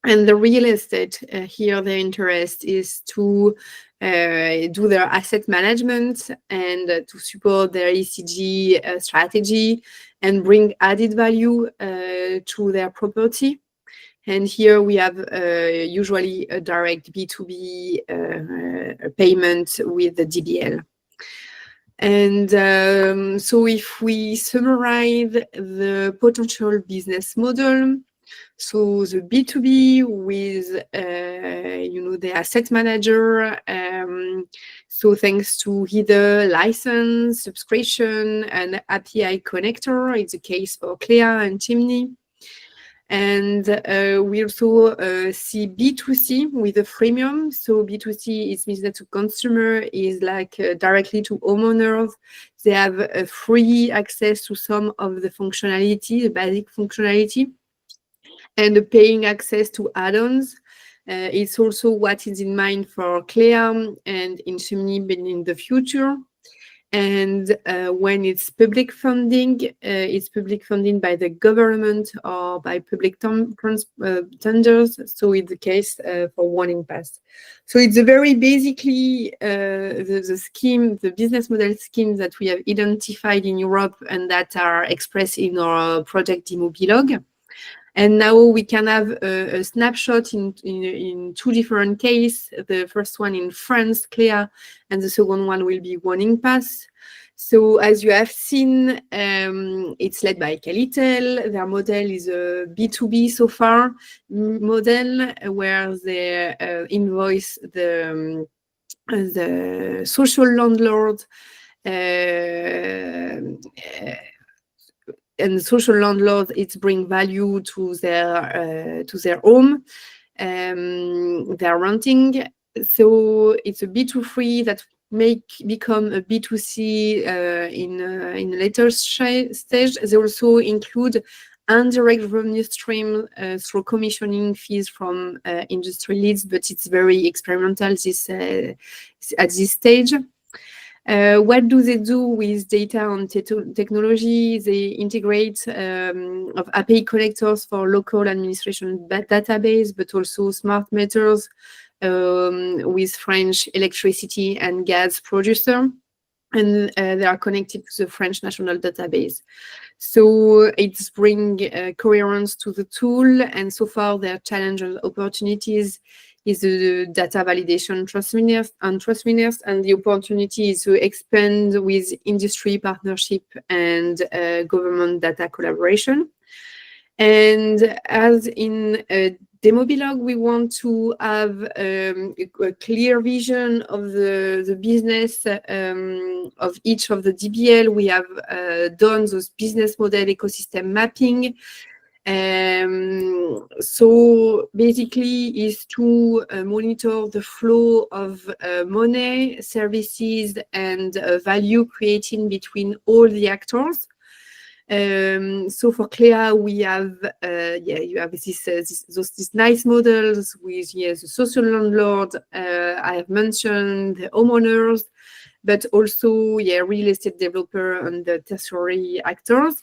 Speaker 9: And the real estate, here their interest is to do their asset management and to support their ESG strategy and bring added value to their property. And here we have usually a direct B2B payment with the DBL. And so if we summarize the potential business model, so the B2B with, the asset manager, so thanks to either license, subscription, and API connector, it's the case for Clea and Chimney. And we also see B2C with a freemium. So B2C, it means that the consumer is like directly to homeowners. They have free access to some of the functionality, the basic functionality, and the paying access to add-ons. It's also what is in mind for Clea and in Chimney in the future. And when it's public funding by the government or by public tenders. So it's the case for Warning Pass. So it's a very basically the scheme, the business model scheme that we have identified in Europe and that are expressed in our project Demo-BLoog. And now we can have a snapshot in two different cases. The first one in France, Clea, and the second one will be Warning Pass. So as you have seen, it's led by Calitel. Their model is a B2B so far model where they invoice the social landlord and the social landlord, it's bring value to their home, they're renting. So it's a B2C that may become a B2C in a later stage. They also include indirect revenue stream through commissioning fees from industry leads, but it's very experimental at this stage. What do they do with data and technology? They integrate of API connectors for local administration database, but also smart meters with French electricity and gas producer. And they are connected to the French national database. So it's bring coherence to the tool. And so far their challenge and opportunities is the data validation trustworthiness and the opportunity is to expand with industry partnership and government data collaboration. And as in Demo-BLoog, we want to have a clear vision of the business of each of the DBL. We have done those business model ecosystem mapping. So basically is to monitor the flow of money, services, and value creating between all the actors. So for Clea, we have you have these nice models with the social landlord. I have mentioned the homeowners, but also real estate developer and the tertiary actors.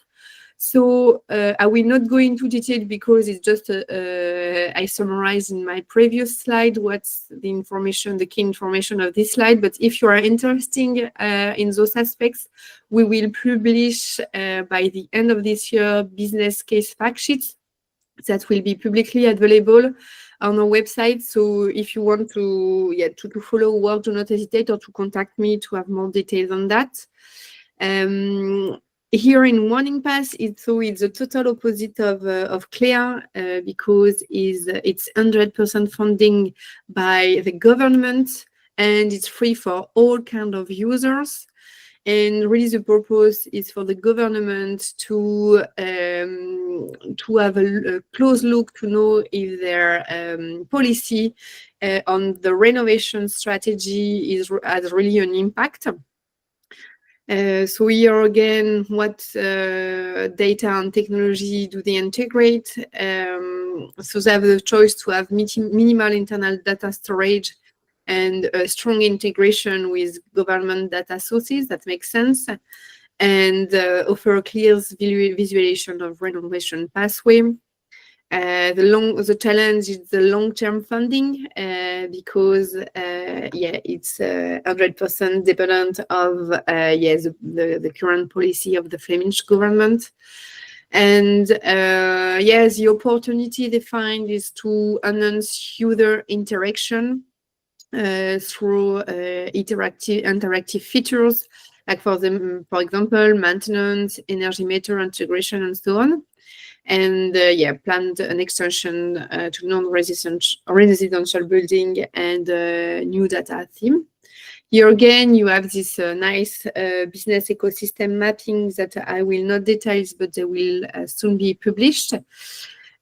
Speaker 9: So I will not go into detail because it's just I summarized in my previous slide what's the information, the key information of this slide. But if you are interested in those aspects, we will publish by the end of this year business case fact sheets that will be publicly available on our website. So if you want to follow work, do not hesitate or to contact me to have more details on that. Here in Warning Pass, it's the total opposite of Clea because it's 100% funding by the government and it's free for all kind of users. And really the purpose is for the government to have a close look to know if their policy on the renovation strategy has really an impact. So here again, what data and technology do they integrate? So they have the choice to have minimal internal data storage and a strong integration with government data sources. That makes sense. And offer a clear visualization of renovation pathway. The challenge is the long-term funding because it's 100% dependent of the current policy of the Flemish government. And the opportunity they find is to enhance user interaction through interactive features, like for example, maintenance, energy meter integration, and so on. And planned an extension to non-residential building and new data theme. Here again, you have this nice business ecosystem mapping that I will not detail, but they will soon be published.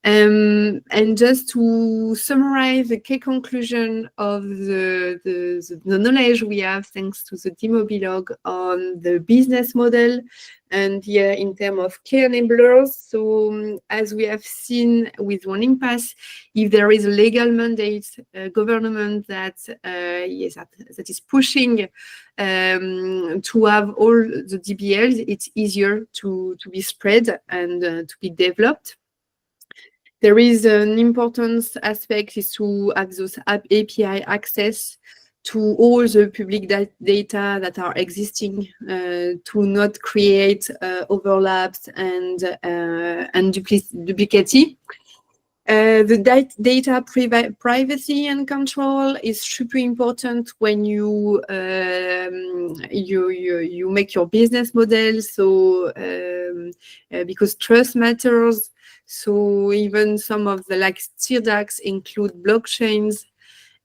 Speaker 9: And just to summarize the key conclusion of the knowledge we have thanks to the Demo-BLoog on the business model and here in terms of key enablers. So as we have seen with Warning Pass, if there is a legal mandate, government that that is pushing to have all the DBLs, it's easier to be spread and to be developed. There is an important aspect is to have those API access to all the public data that are existing to not create overlaps and duplicity. The data privacy and control is super important when you make your business model. So because trust matters. So even some of the like CIRDACs include blockchains.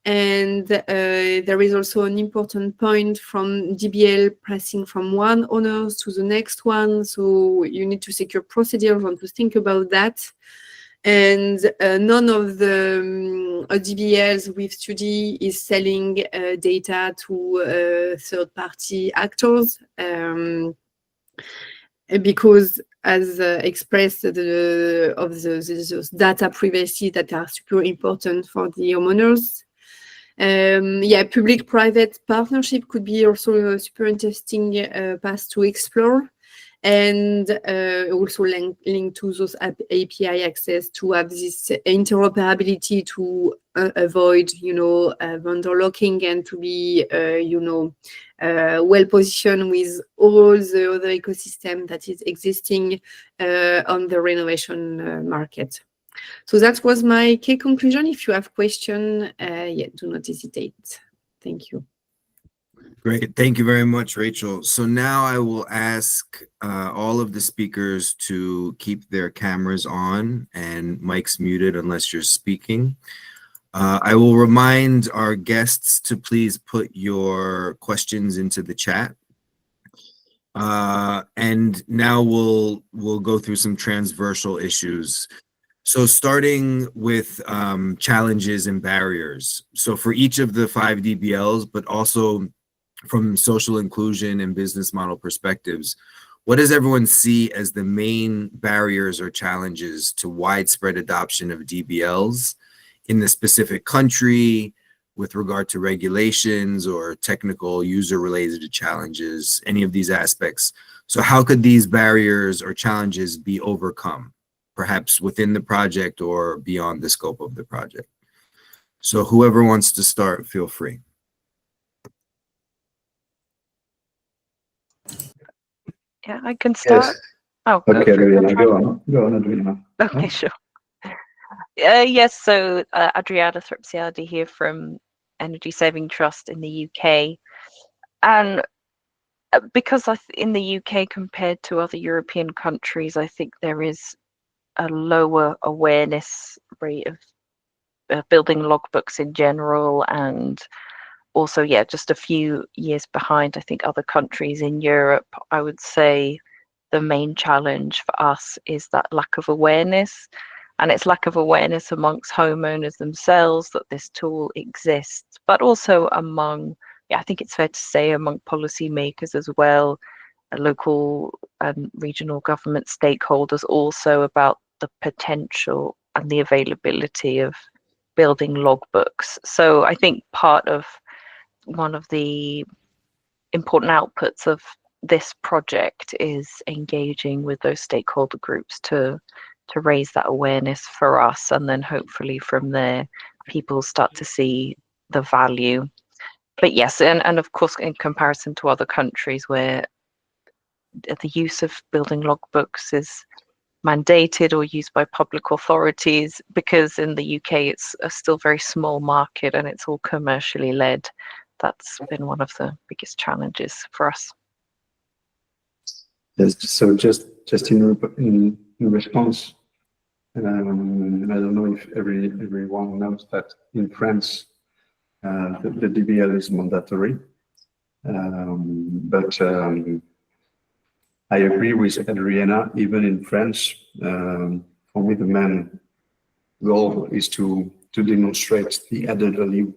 Speaker 9: And there is also an important point from DBL passing from one owner to the next one. So you need to secure procedures and to think about that. And none of the DBLs we've studied is selling data to third-party actors. Because as expressed of those data privacy that are super important for the homeowners. Public-private partnership could be also a super interesting path to explore. And also link to those API access to have this interoperability to avoid, vendor locking and to be, well positioned with all the other ecosystem that is existing on the renovation market. So that was my key conclusion. If you have questions, do not hesitate. Thank you.
Speaker 1: Great. Thank you very much, Rachel. So now I will ask all of the speakers to keep their cameras on and mics muted unless you're speaking. I will remind our guests to please put your questions into the chat. And now we'll go through some transversal issues. So starting with challenges and barriers. So for each of the 5 DBLs, but also from social inclusion and business model perspectives, what does everyone see as the main barriers or challenges to widespread adoption of DBLs in the specific country with regard to regulations or technical user-related challenges, any of these aspects? So how could these barriers or challenges be overcome, perhaps within the project or beyond the scope of the project? So whoever wants to start, feel free.
Speaker 3: Yeah, I can start.
Speaker 5: Yes.
Speaker 3: Oh,
Speaker 5: Okay, Adriana,
Speaker 3: go
Speaker 5: go on, Adriana.
Speaker 3: Okay, sure. Yes, so Adriana Thripsiadi here from Energy Saving Trust in the UK. And because in the UK compared to other European countries, I think there is a lower awareness rate of building logbooks in general, and also, just a few years behind, I think, other countries in Europe. I would say the main challenge for us is that lack of awareness, and it's lack of awareness amongst homeowners themselves that this tool exists, but also among, I think it's fair to say, among policymakers as well, local and regional government stakeholders also, about the potential and the availability of building logbooks. So I think one of the important outputs of this project is engaging with those stakeholder groups to raise that awareness for us, and then hopefully from there people start to see the value. But yes, and of course in comparison to other countries where the use of building logbooks is mandated or used by public authorities, because in the UK it's a still very small market and it's all commercially led. That's been one of the biggest challenges for us.
Speaker 5: Yes, so just in response, I don't know if everyone knows that in France the DBL is mandatory, but I agree with Adriana. Even in France, for me the main goal is to demonstrate the added value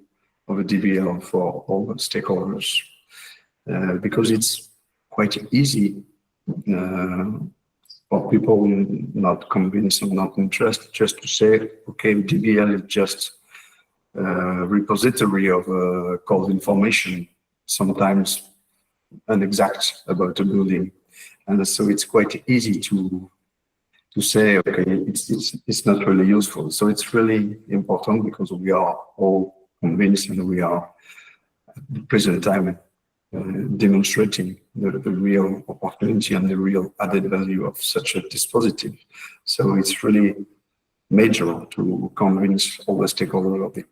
Speaker 5: of a DBL for all the stakeholders, because it's quite easy for people not convinced or not interested just to say, okay, DBL is just a repository of cold information, sometimes inexact about a building. And so it's quite easy to say, okay, it's not really useful. So it's really important, because we are all convinced and we are at the present time demonstrating the real opportunity and the real added value of such a dispositive. So it's really major to convince all the stakeholders of the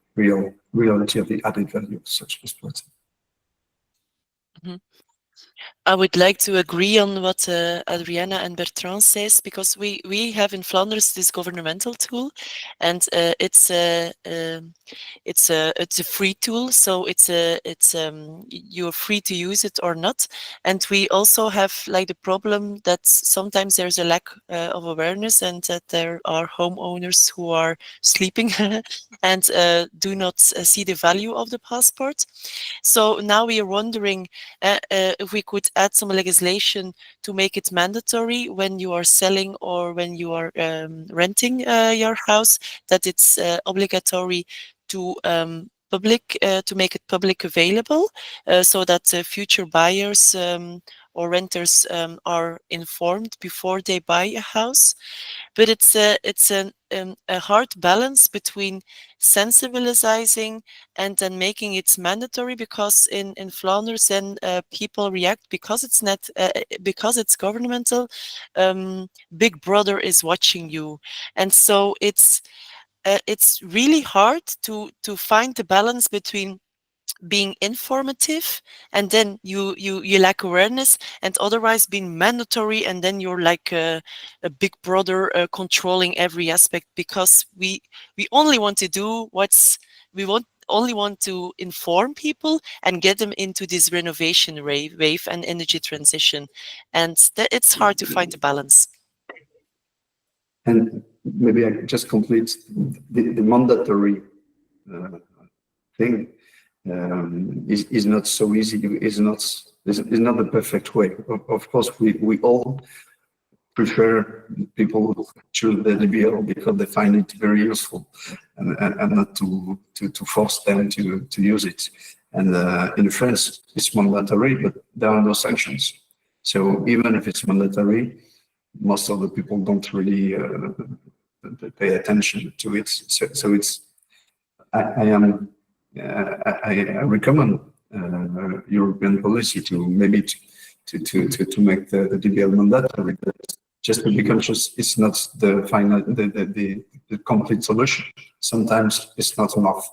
Speaker 5: reality of the added value of such a dispositive.
Speaker 7: I would like to agree on what Adriana and Bertrand says, because we have in Flanders this governmental tool, and it's a free tool, so you're free to use it or not. And we also have like the problem that sometimes there's a lack of awareness, and that there are homeowners who are sleeping and do not see the value of the passport. So now we are wondering if we could add some legislation to make it mandatory when you are selling or when you are renting your house, that it's obligatory to to make it public available, so that future buyers or renters are informed before they buy a house. But it's a hard balance between sensibilizing and then making it mandatory, because in Flanders then people react because it's not because it's governmental. Big Brother is watching you, and so it's really hard to find the balance between being informative and then you lack awareness, and otherwise being mandatory and then you're like a big brother controlling every aspect, because we only want to do only want to inform people and get them into this renovation wave and energy transition, and it's hard to find the balance.
Speaker 5: And maybe I just complete the mandatory thing. Is not so easy. Is not the perfect way. Of course, we all prefer people who choose the DBL because they find it very useful, and not to force them to use it. And in France, it's mandatory, but there are no sanctions. So even if it's mandatory, most of the people don't really pay attention to it. So it's I recommend European policy to maybe to make the DBL mandatory, but just to be conscious, it's not the final, the complete solution. Sometimes it's not enough.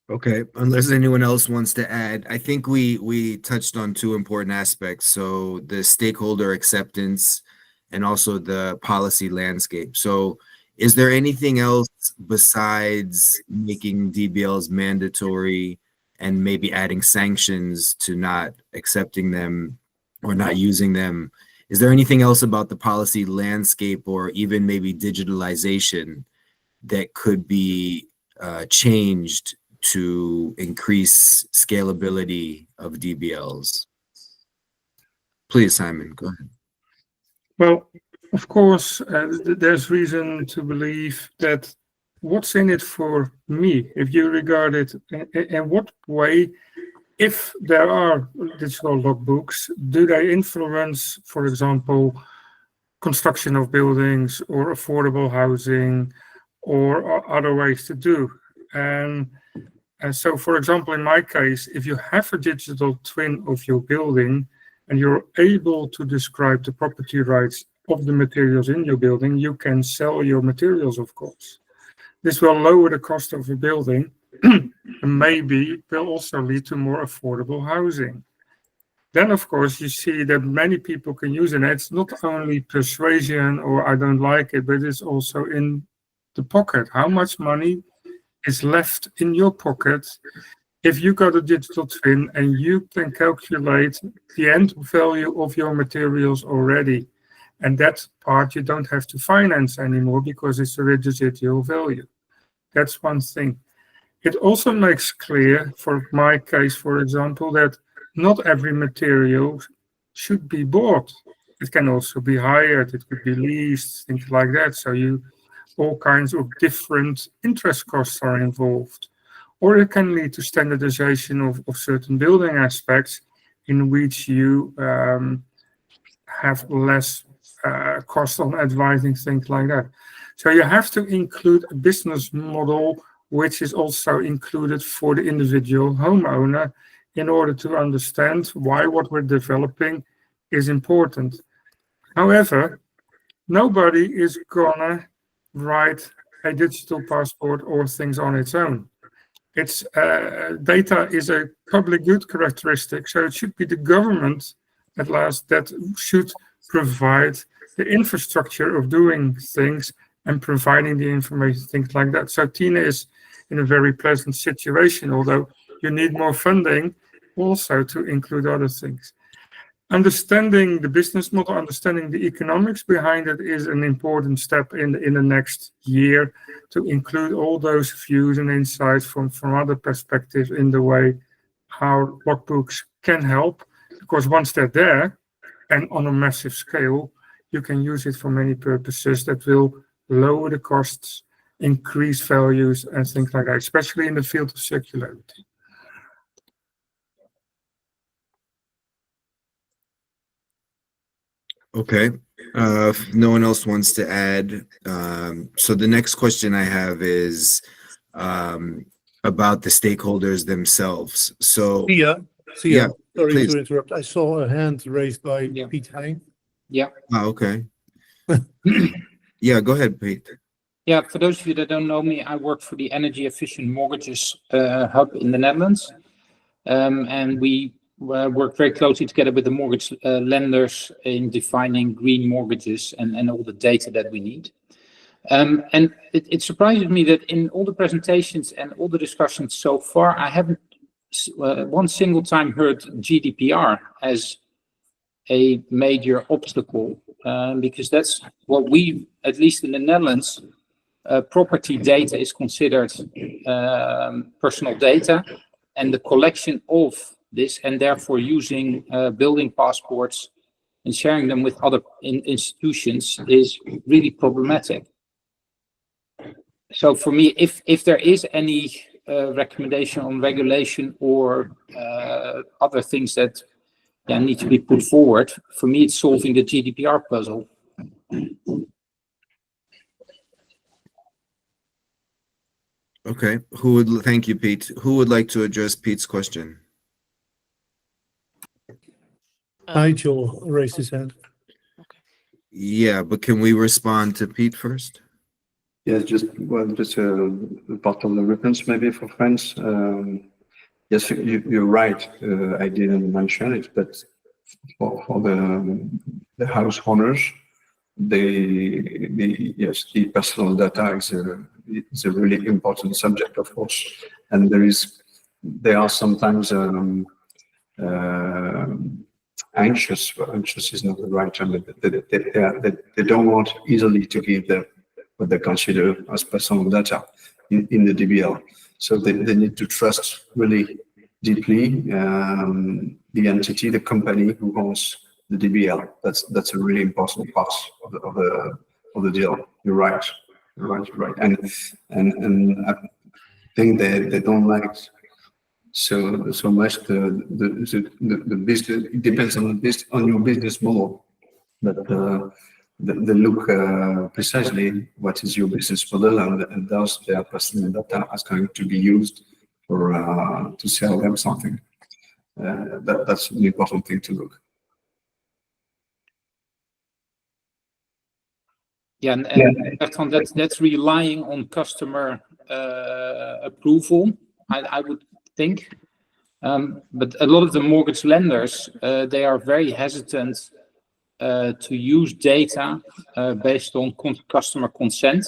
Speaker 1: Okay, unless anyone else wants to add, I think we touched on two important aspects. So the stakeholder acceptance and also the policy landscape. So is there anything else besides making DBLs mandatory and maybe adding sanctions to not accepting them or not using them? Is there anything else about the policy landscape or even maybe digitalization that could be changed to increase scalability of DBLs? Please, Simon, go ahead.
Speaker 6: Well, of course, there's reason to believe that what's in it for me, if you regard it, in what way, if there are digital logbooks, do they influence, for example, construction of buildings or affordable housing or other ways to do? And so, for example, in my case, if you have a digital twin of your building, and you're able to describe the property rights of the materials in your building, you can sell your materials, of course. This will lower the cost of a building and maybe will also lead to more affordable housing. Then, of course, you see that many people can use it. And it's not only persuasion or I don't like it, but it's also in the pocket. How much money is left in your pocket if you got a digital twin and you can calculate the end value of your materials already, and that part you don't have to finance anymore because it's a residual value. That's one thing. It also makes clear, for my case, for example, that not every material should be bought. It can also be hired, it could be leased, things like that. So all kinds of different interest costs are involved. Or it can lead to standardization of certain building aspects in which you have less cost on advising, things like that. So you have to include a business model which is also included for the individual homeowner in order to understand why what we're developing is important. However, nobody is gonna write a digital passport or things on its own. It's data is a public good characteristic, so it should be the government at last that should provide the infrastructure of doing things and providing the information, things like that. So Tina is in a very pleasant situation, although you need more funding also to include other things. Understanding the business model, understanding the economics behind it is an important step in the next year to include all those views and insights from other perspectives in the way how logbooks can help. Because once they're there and on a massive scale, you can use it for many purposes that will lower the costs, increase values and things like that, especially in the field of circularity.
Speaker 1: Okay. If no one else wants to add, so the next question I have is about the stakeholders themselves. So
Speaker 2: Sia,
Speaker 1: Yeah,
Speaker 2: sorry
Speaker 1: please.
Speaker 2: to interrupt. I saw a hand raised by
Speaker 10: Yeah.
Speaker 2: Piet Hein.
Speaker 1: okay. Yeah, go ahead, Pete.
Speaker 10: Yeah, for those of you that don't know me, I work for the Energy Efficient Mortgages Hub in the Netherlands. And we work very closely together with the mortgage lenders in defining green mortgages and all the data that we need. And it surprises me that in all the presentations and all the discussions so far, I haven't one single time heard GDPR as a major obstacle, because that's what we, at least in the Netherlands, property data is considered personal data, and the collection of this and therefore using building passports and sharing them with other institutions is really problematic. So for me, if there is any recommendation on regulation or other things that need to be put forward, for me it's solving the GDPR puzzle.
Speaker 1: Okay. Thank you, Pete. Who would like to address Pete's question?
Speaker 2: Nigel raised his hand.
Speaker 1: Yeah, but can we respond to Pete first?
Speaker 5: Yes, just a part of the reference maybe for friends. Yes, you're right. I didn't mention it, but for the house owners, yes, the personal data is a really important subject, of course, and they are sometimes anxious. Anxious is not the right term. They don't want easily to give what they consider as personal data in the DBL. So they need to trust really deeply the entity, the company who owns the DBL. That's a really important part of the deal. You're right. And I think they don't like so much the business. It depends on your business model, but they look precisely what is your business model, and thus their personal data is going to be used for to sell them something. That's an important thing to look.
Speaker 10: Yeah, and that's relying on customer approval, I would think. But a lot of the mortgage lenders, they are very hesitant to use data based on customer consent,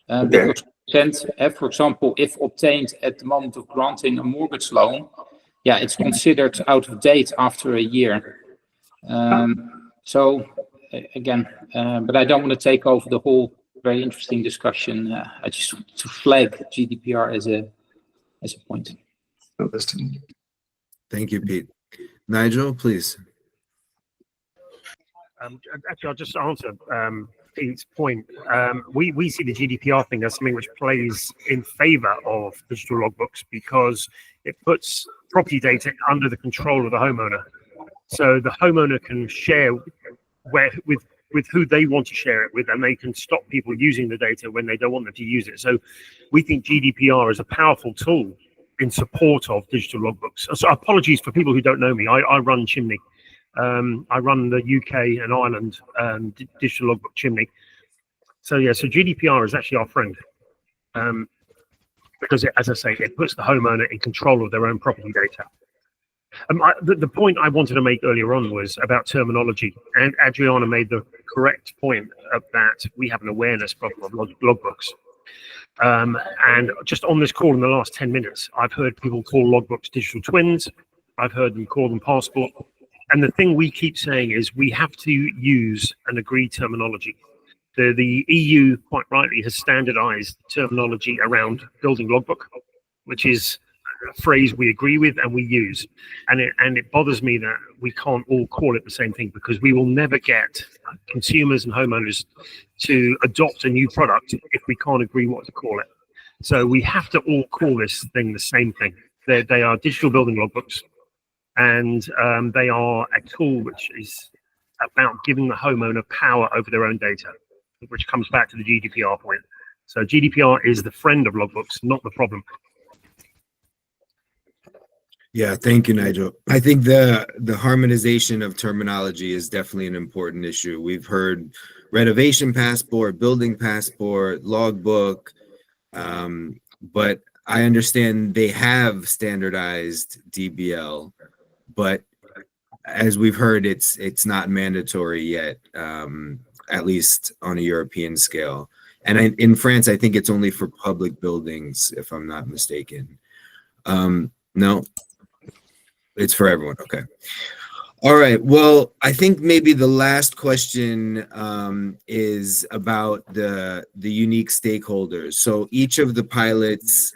Speaker 10: because For example, if obtained at the moment of granting a mortgage loan, yeah, it's considered out of date after a year. So again, but I don't want to take over the whole very interesting discussion. I just want to flag GDPR as a point.
Speaker 1: Thank you, Pete. Nigel, please.
Speaker 11: Actually, I'll just answer Pete's point. We see the GDPR thing as something which plays in favor of digital logbooks because it puts property data under the control of the homeowner. So the homeowner can share with who they want to share it with, and they can stop people using the data when they don't want them to use it. So we think GDPR is a powerful tool in support of digital logbooks. So apologies for people who don't know me. I run Chimney. I run the UK and Ireland digital logbook Chimney. So yeah, so GDPR is actually our friend because as I say, it puts the homeowner in control of their own property data. The point I wanted to make earlier on was about terminology, and Adriana made the correct point of that we have an awareness problem of logbooks. And just on this call in the last 10 minutes, I've heard people call logbooks digital twins. I've heard them call them passport. And the thing we keep saying is we have to use an agreed terminology. The EU, quite rightly, has standardized terminology around building logbook, which is a phrase we agree with and we use. And it bothers me that we can't all call it the same thing, because we will never get consumers and homeowners to adopt a new product if we can't agree what to call it. So we have to all call this thing the same thing. They are digital building logbooks, and they are a tool which is about giving the homeowner power over their own data, which comes back to the GDPR point. So GDPR is the friend of logbooks, not the problem.
Speaker 1: Yeah, thank you, Nigel. I think the harmonization of terminology is definitely an important issue. We've heard renovation passport, building passport, logbook, but I understand they have standardized DBL, but as we've heard, it's not mandatory yet, at least on a European scale. And in France, I think it's only for public buildings, if I'm not mistaken. No, it's for everyone. Okay. All right. Well, I think maybe the last question is about the unique stakeholders. So each of the pilots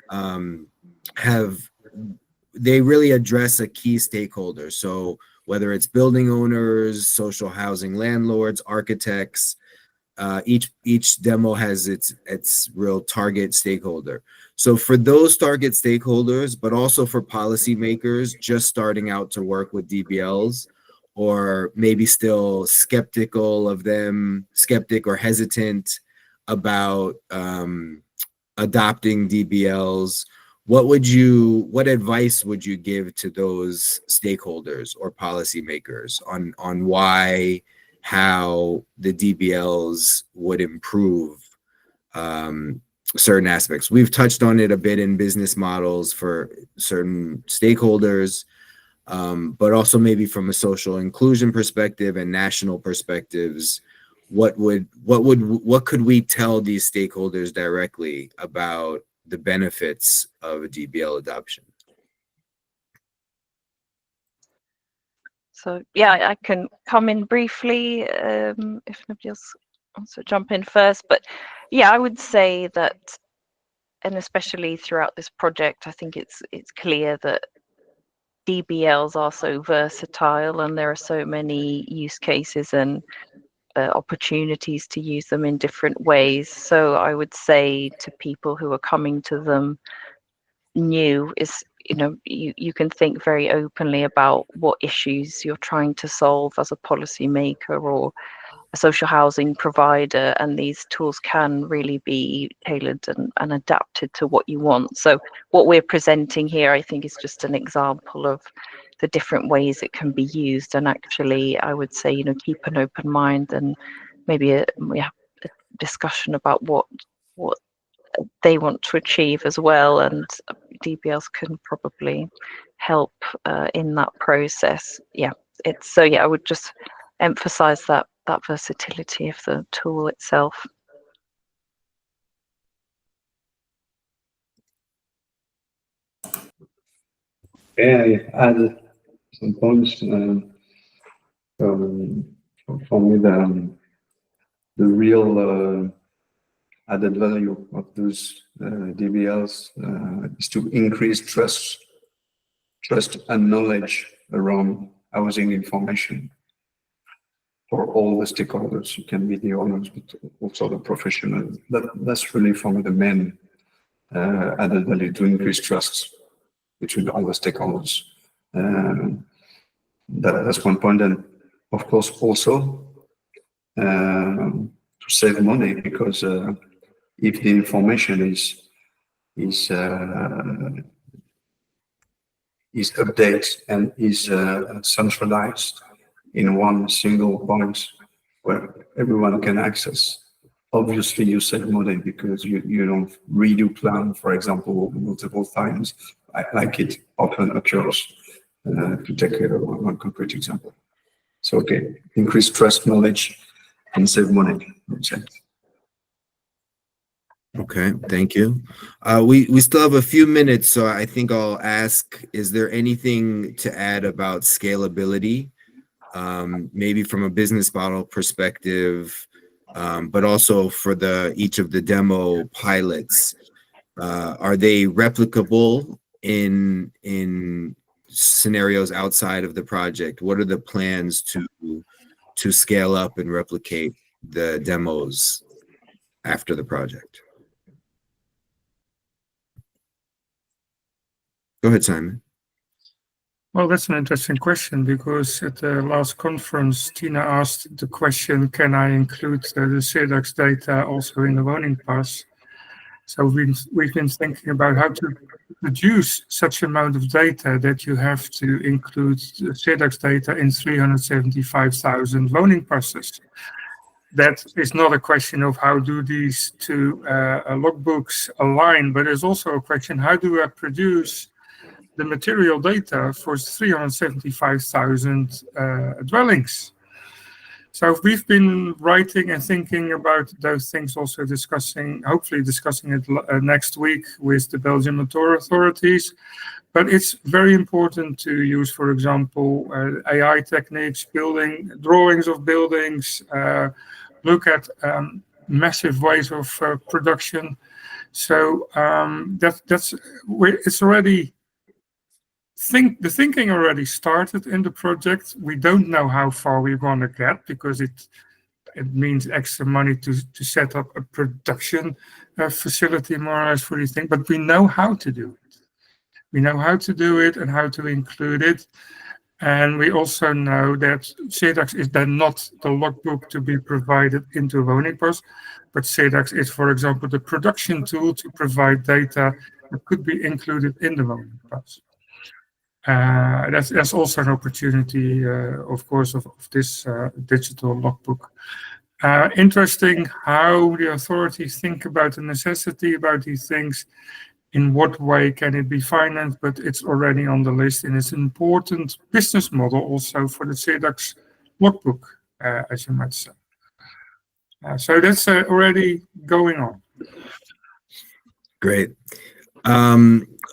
Speaker 1: they really address a key stakeholder. So whether it's building owners, social housing landlords, architects, each demo has its real target stakeholder. So for those target stakeholders, but also for policymakers just starting out to work with DBLs, or maybe still skeptical of them, skeptic or hesitant about adopting DBLs, what advice would you give to those stakeholders or policymakers on why, how the DBLs would improve certain aspects? We've touched on it a bit in business models for certain stakeholders, but also maybe from a social inclusion perspective and national perspectives. What could we tell these stakeholders directly about the benefits of a DBL adoption?
Speaker 3: So yeah, I can come in briefly if nobody else wants to jump in first. But yeah, I would say that, and especially throughout this project, I think it's clear that DBLs are so versatile, and there are so many use cases and opportunities to use them in different ways. So I would say to people who are coming to them new is, you can think very openly about what issues you're trying to solve as a policymaker or a social housing provider, and these tools can really be tailored and adapted to what you want. So what we're presenting here, I think, is just an example of the different ways it can be used. And actually, I would say, keep an open mind, and maybe we have a discussion about what they want to achieve as well, and DBLs can probably help in that process. I would just emphasize that versatility of the tool itself.
Speaker 5: I add some points. For me, the real added value of those DBLs is to increase trust and knowledge around housing information for all the stakeholders. You can be the owners, but also the professionals. That's really for me the main added value, to increase trust between all the stakeholders. That's one point, and of course also to save money, because if the information is updated and is centralized in one single point where everyone can access, obviously you save money, because you don't redo plan, for example, multiple times, like it often occurs, to take one concrete example. So, okay, increase trust, knowledge, and save money.
Speaker 1: Okay, thank you. We still have a few minutes, so I think I'll ask, is there anything to add about scalability? Maybe from a business model perspective, but also for each of the demo pilots. Are they replicable in scenarios outside of the project? What are the plans to scale up and replicate the demos after the project? Go ahead, Simon.
Speaker 6: Well, that's an interesting question, because at the last conference, Tina asked the question, can I include the SEDAX data also in the Woning Pass? So we've been thinking about how to produce such amount of data that you have to include the SEDAX data in 375,000 Woning Passes. That is not a question of how do these two logbooks align, but there's also a question, how do I produce the material data for 375,000 dwellings? So we've been writing and thinking about those things, also hopefully discussing it next week with the Belgian authorities. But it's very important to use, for example, AI techniques, building drawings of buildings, look at massive ways of production. So it's already. The thinking already started in the project. We don't know how far we're going to get, because it means extra money to set up a production facility, more or less, for these things. But we know how to do it. We know how to do it and how to include it. And we also know that SEDAX is then not the logbook to be provided into Woning Pass, but SEDAX is, for example, the production tool to provide data that could be included in the Woning Pass. That's also an opportunity, of course, of this digital logbook. Interesting how the authorities think about the necessity about these things. In what way can it be financed? But it's already on the list, and it's an important business model also for the SEDAX logbook, as you might say. So that's already going on.
Speaker 1: Great.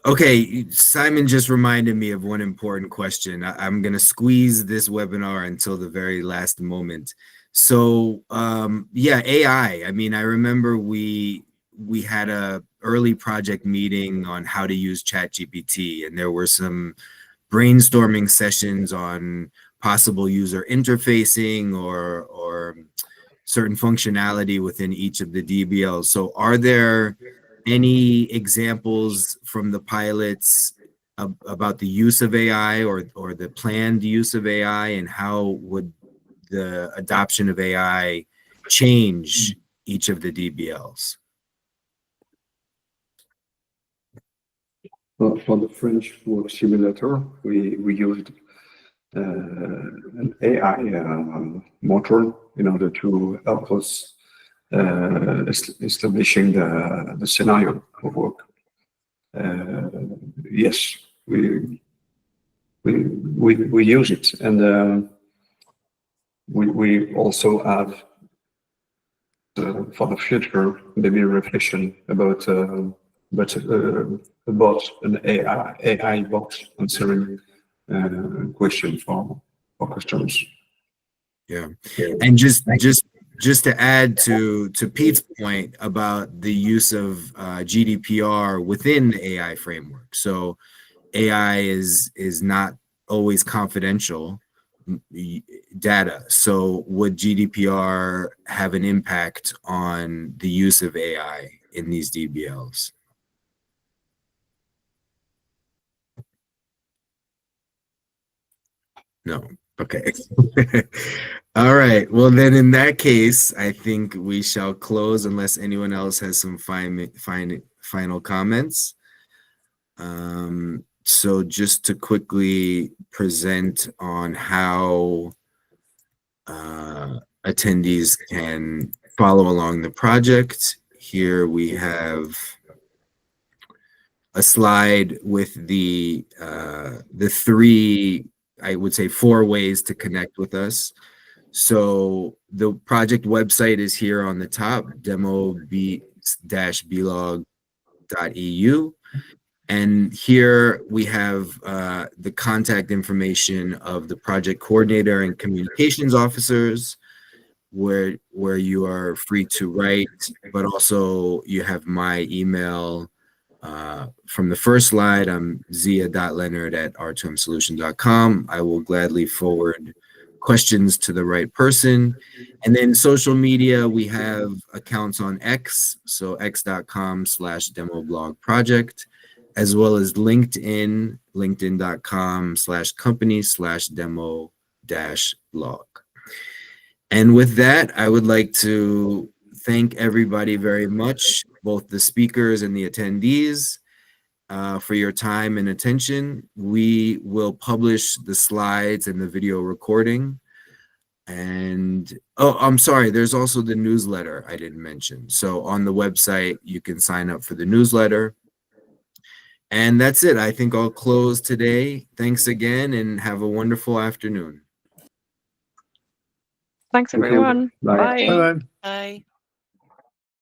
Speaker 1: Okay, Simon just reminded me of one important question. I'm going to squeeze this webinar until the very last moment. So, yeah, AI. I mean, I remember we had a early project meeting on how to use ChatGPT, and there were some brainstorming sessions on possible user interfacing or certain functionality within each of the DBLs. So are there any examples from the pilots about the use of AI or the planned use of AI, and how would the adoption of AI change each of the DBLs?
Speaker 5: Well, for the French work simulator, we used an AI motor in order to help us establishing the scenario of work. Yes, we use it, and we also have for the future maybe a reflection about a bot, an AI bot answering question for customers.
Speaker 1: Yeah, and just to add to Pete's point about the use of GDPR within the AI framework. So AI is not always confidential data. So would GDPR have an impact on the use of AI in these DBLs? No. Okay. All right. Well, then in that case, I think we shall close unless anyone else has some final comments. So just to quickly present on how attendees can follow along the project. Here we have a slide with the three, I would say 4 ways to connect with us. So the project website is here on the top, Demo-BLoog.eu. And here we have the contact information of the project coordinator and communications officers, where you are free to write, but also you have my email. From the first slide, I'm zia.leonard@r2msolution.com. I will gladly forward questions to the right person. And then social media, we have accounts on X, so x.com/demoblogproject, as well as LinkedIn, linkedin.com/company/demo-blog. And with that, I would like to thank everybody very much, both the speakers and the attendees, for your time and attention. We will publish the slides and the video recording. And, oh, I'm sorry, there's also the newsletter I didn't mention. So on the website, you can sign up for the newsletter. And that's it. I think I'll close today. Thanks again and have a wonderful afternoon.
Speaker 3: Thanks,
Speaker 5: Thank you.
Speaker 3: everyone.
Speaker 5: Bye.
Speaker 3: Bye.
Speaker 2: Bye-bye.
Speaker 7: Bye.